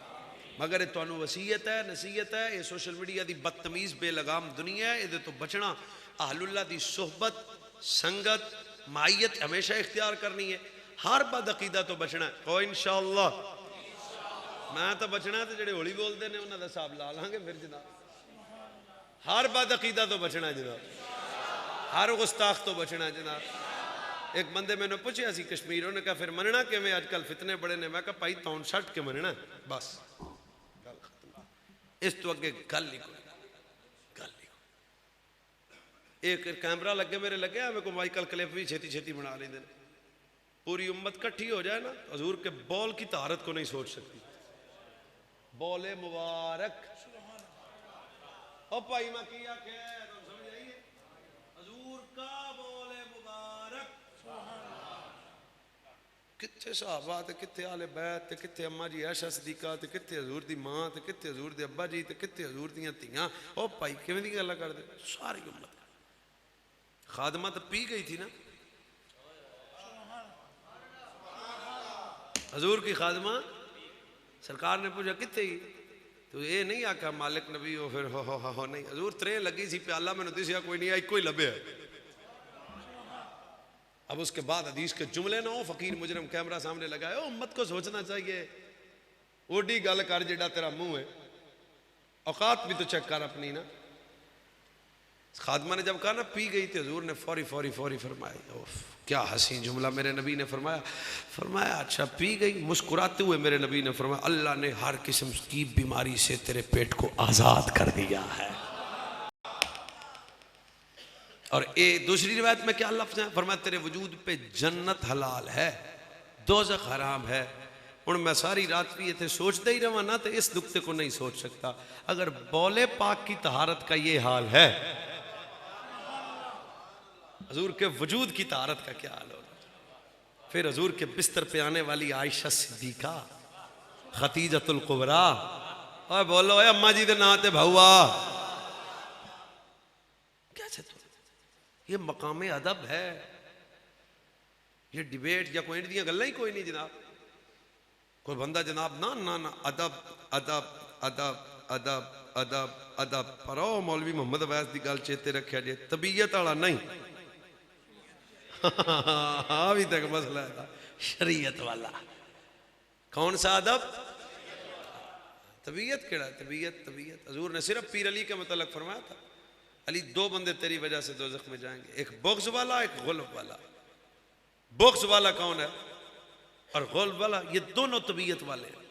मगर ये तुहानू वसीयत है, नसीहत है, ये सोशल मीडिया की बदतमीज बेलगाम दुनिया है, ये तो बचना। अहलुल्लाह की सोहबत संगत मायत हमेशा इख्तियार करनी है। हर बद अकीदा तो बचना है। ओ इंशाअल्लाह मैं तो बचना, तो जेडे होली बोलते हैं उन्होंने हिसाब ला लांगे फिर जनाब। हर बद अकीदा तो बचना जनाब, हर गुस्ताख तो बचना जनाब। एक बंदे मैंने पूछा सी कश्मीर, उन्होंने कहा फिर मनना किवें, अजकल फितने बड़े ने। मैं कहा भाई तौन सट के मनना बस, गल खत्म। इस तो अगे गल नहीं कोई, गल नहीं कोई। एक कैमरा लगे मेरे लगे, मेरे को माइकल क्लिप भी छेती छेती बना लेंगे। पूरी उम्मत इकट्ठी हो जाए ना, हजूर के बौल की तारत को नहीं सोच सकती। बोले मुबारक ओ भाई मैं किया क्या समझ आइए, हजूर का बोले मुबारक। कित्थे सहाबा ते कित्थे आले बैत ते कित्थे अम्मा जी आयशा सदीका ते कित्थे हजूर दी मां ते कित्थे हजूर दे अब्बा जी ते कित्थे हजूर दियां धीआं। ओ भाई किवें दी गल्लां करदे, सारी उम्मत। खादमा तो पी गई थी ना, हजूर की खादमा। सरकार ने पूछा कित्थे ही, तो ये नहीं आखा मालिक नबी हो फिर हो नहीं। हजूर त्रे लगी सी प्याला मैंने दिसिया कोई नहीं, एक ही लभे। अब उसके बाद हदीस के जुमले ना हो, फकीर मुजरम कैमरा सामने लगाए। उम्मत को सोचना चाहिए, ओडी गल कर जेड़ा तेरा मुंह है। औकात भी तो चेक कर अपनी ना। खादमा ने जब कहा ना पी गई तो हजूर ने फौरी फौरी फौरी फरमाया। ओफ, क्या हसीन जुमला मेरे नबी ने फरमाया। फरमाया अच्छा पी गई। मुस्कुराते हुए मेरे नबी ने फरमाया अल्लाह ने हर किस्म की बीमारी से तेरे पेट को आज़ाद कर दिया है। और ये दूसरी रिवायत में क्या लफ्ज़ है, फरमाया तेरे वजूद पे जन्नत हलाल है, दोज़ख हराम है। हूँ मैं सारी रात भी इतने सोचते ही रहा ना तो इस नुक्ते को नहीं सोच सकता। अगर बौले पाक की तहारत का ये हाल है, हजूर के वजूद की तहारत का क्या हाल होगा। फिर हजूर के बिस्तर पे आने वाली आयशा सिद्दीका, खतीजतुल कुबरा, और बोलो अम्मा जी के ना ते भाऊआ क्या चाहते, ये मकाम अदब है, ये डिबेट या कोई दी गल्लां ही कोई नहीं जनाब। कोई बंदा जनाब ना ना ना अदब अदब अदब अदब अदब अदब पर ओ मौलवी मोहम्मद अवैस की गल चेते रखा जे, तबीयत वाला नहीं। अभी तक मसला है शरीयत वाला। कौन सा अदब, तबीयत केड़ा, तबीयत तबीयत। हजूर ने सिर्फ पीर अली के मतलब फरमाया था, अली दो बंदे तेरी वजह से दोज़ख में जाएंगे, एक बुग़्ज़ वाला एक गुल्ब वाला। बुग़्ज़ वाला कौन है और गुल्ब वाला, ये दोनों तबीयत वाले हैं।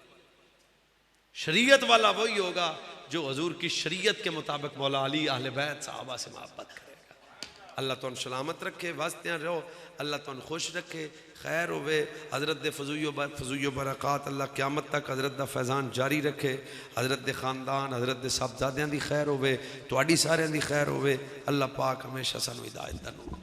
शरीयत वाला वही होगा जो हजूर की शरीयत के मुताबिक मौला अली अहले बैत सहाबा से मोहब्बत करेगा। अल्लाह तुम सलामत रखे, वास्ते रहो, अल्लाह तुम खुश रखे, खैर होवे। हज़रत दे फज़ूयो बरक़ात अल्लाह क़यामत तक हज़रत दा फैज़ान जारी रखे। हज़रत दे ख़ानदान हज़रत दे साहबज़ादियां दी खैर होवे, तुहाडी सारियां दी खैर होवे। अल्लाह पाक हमेशा सानू हिदायत दे।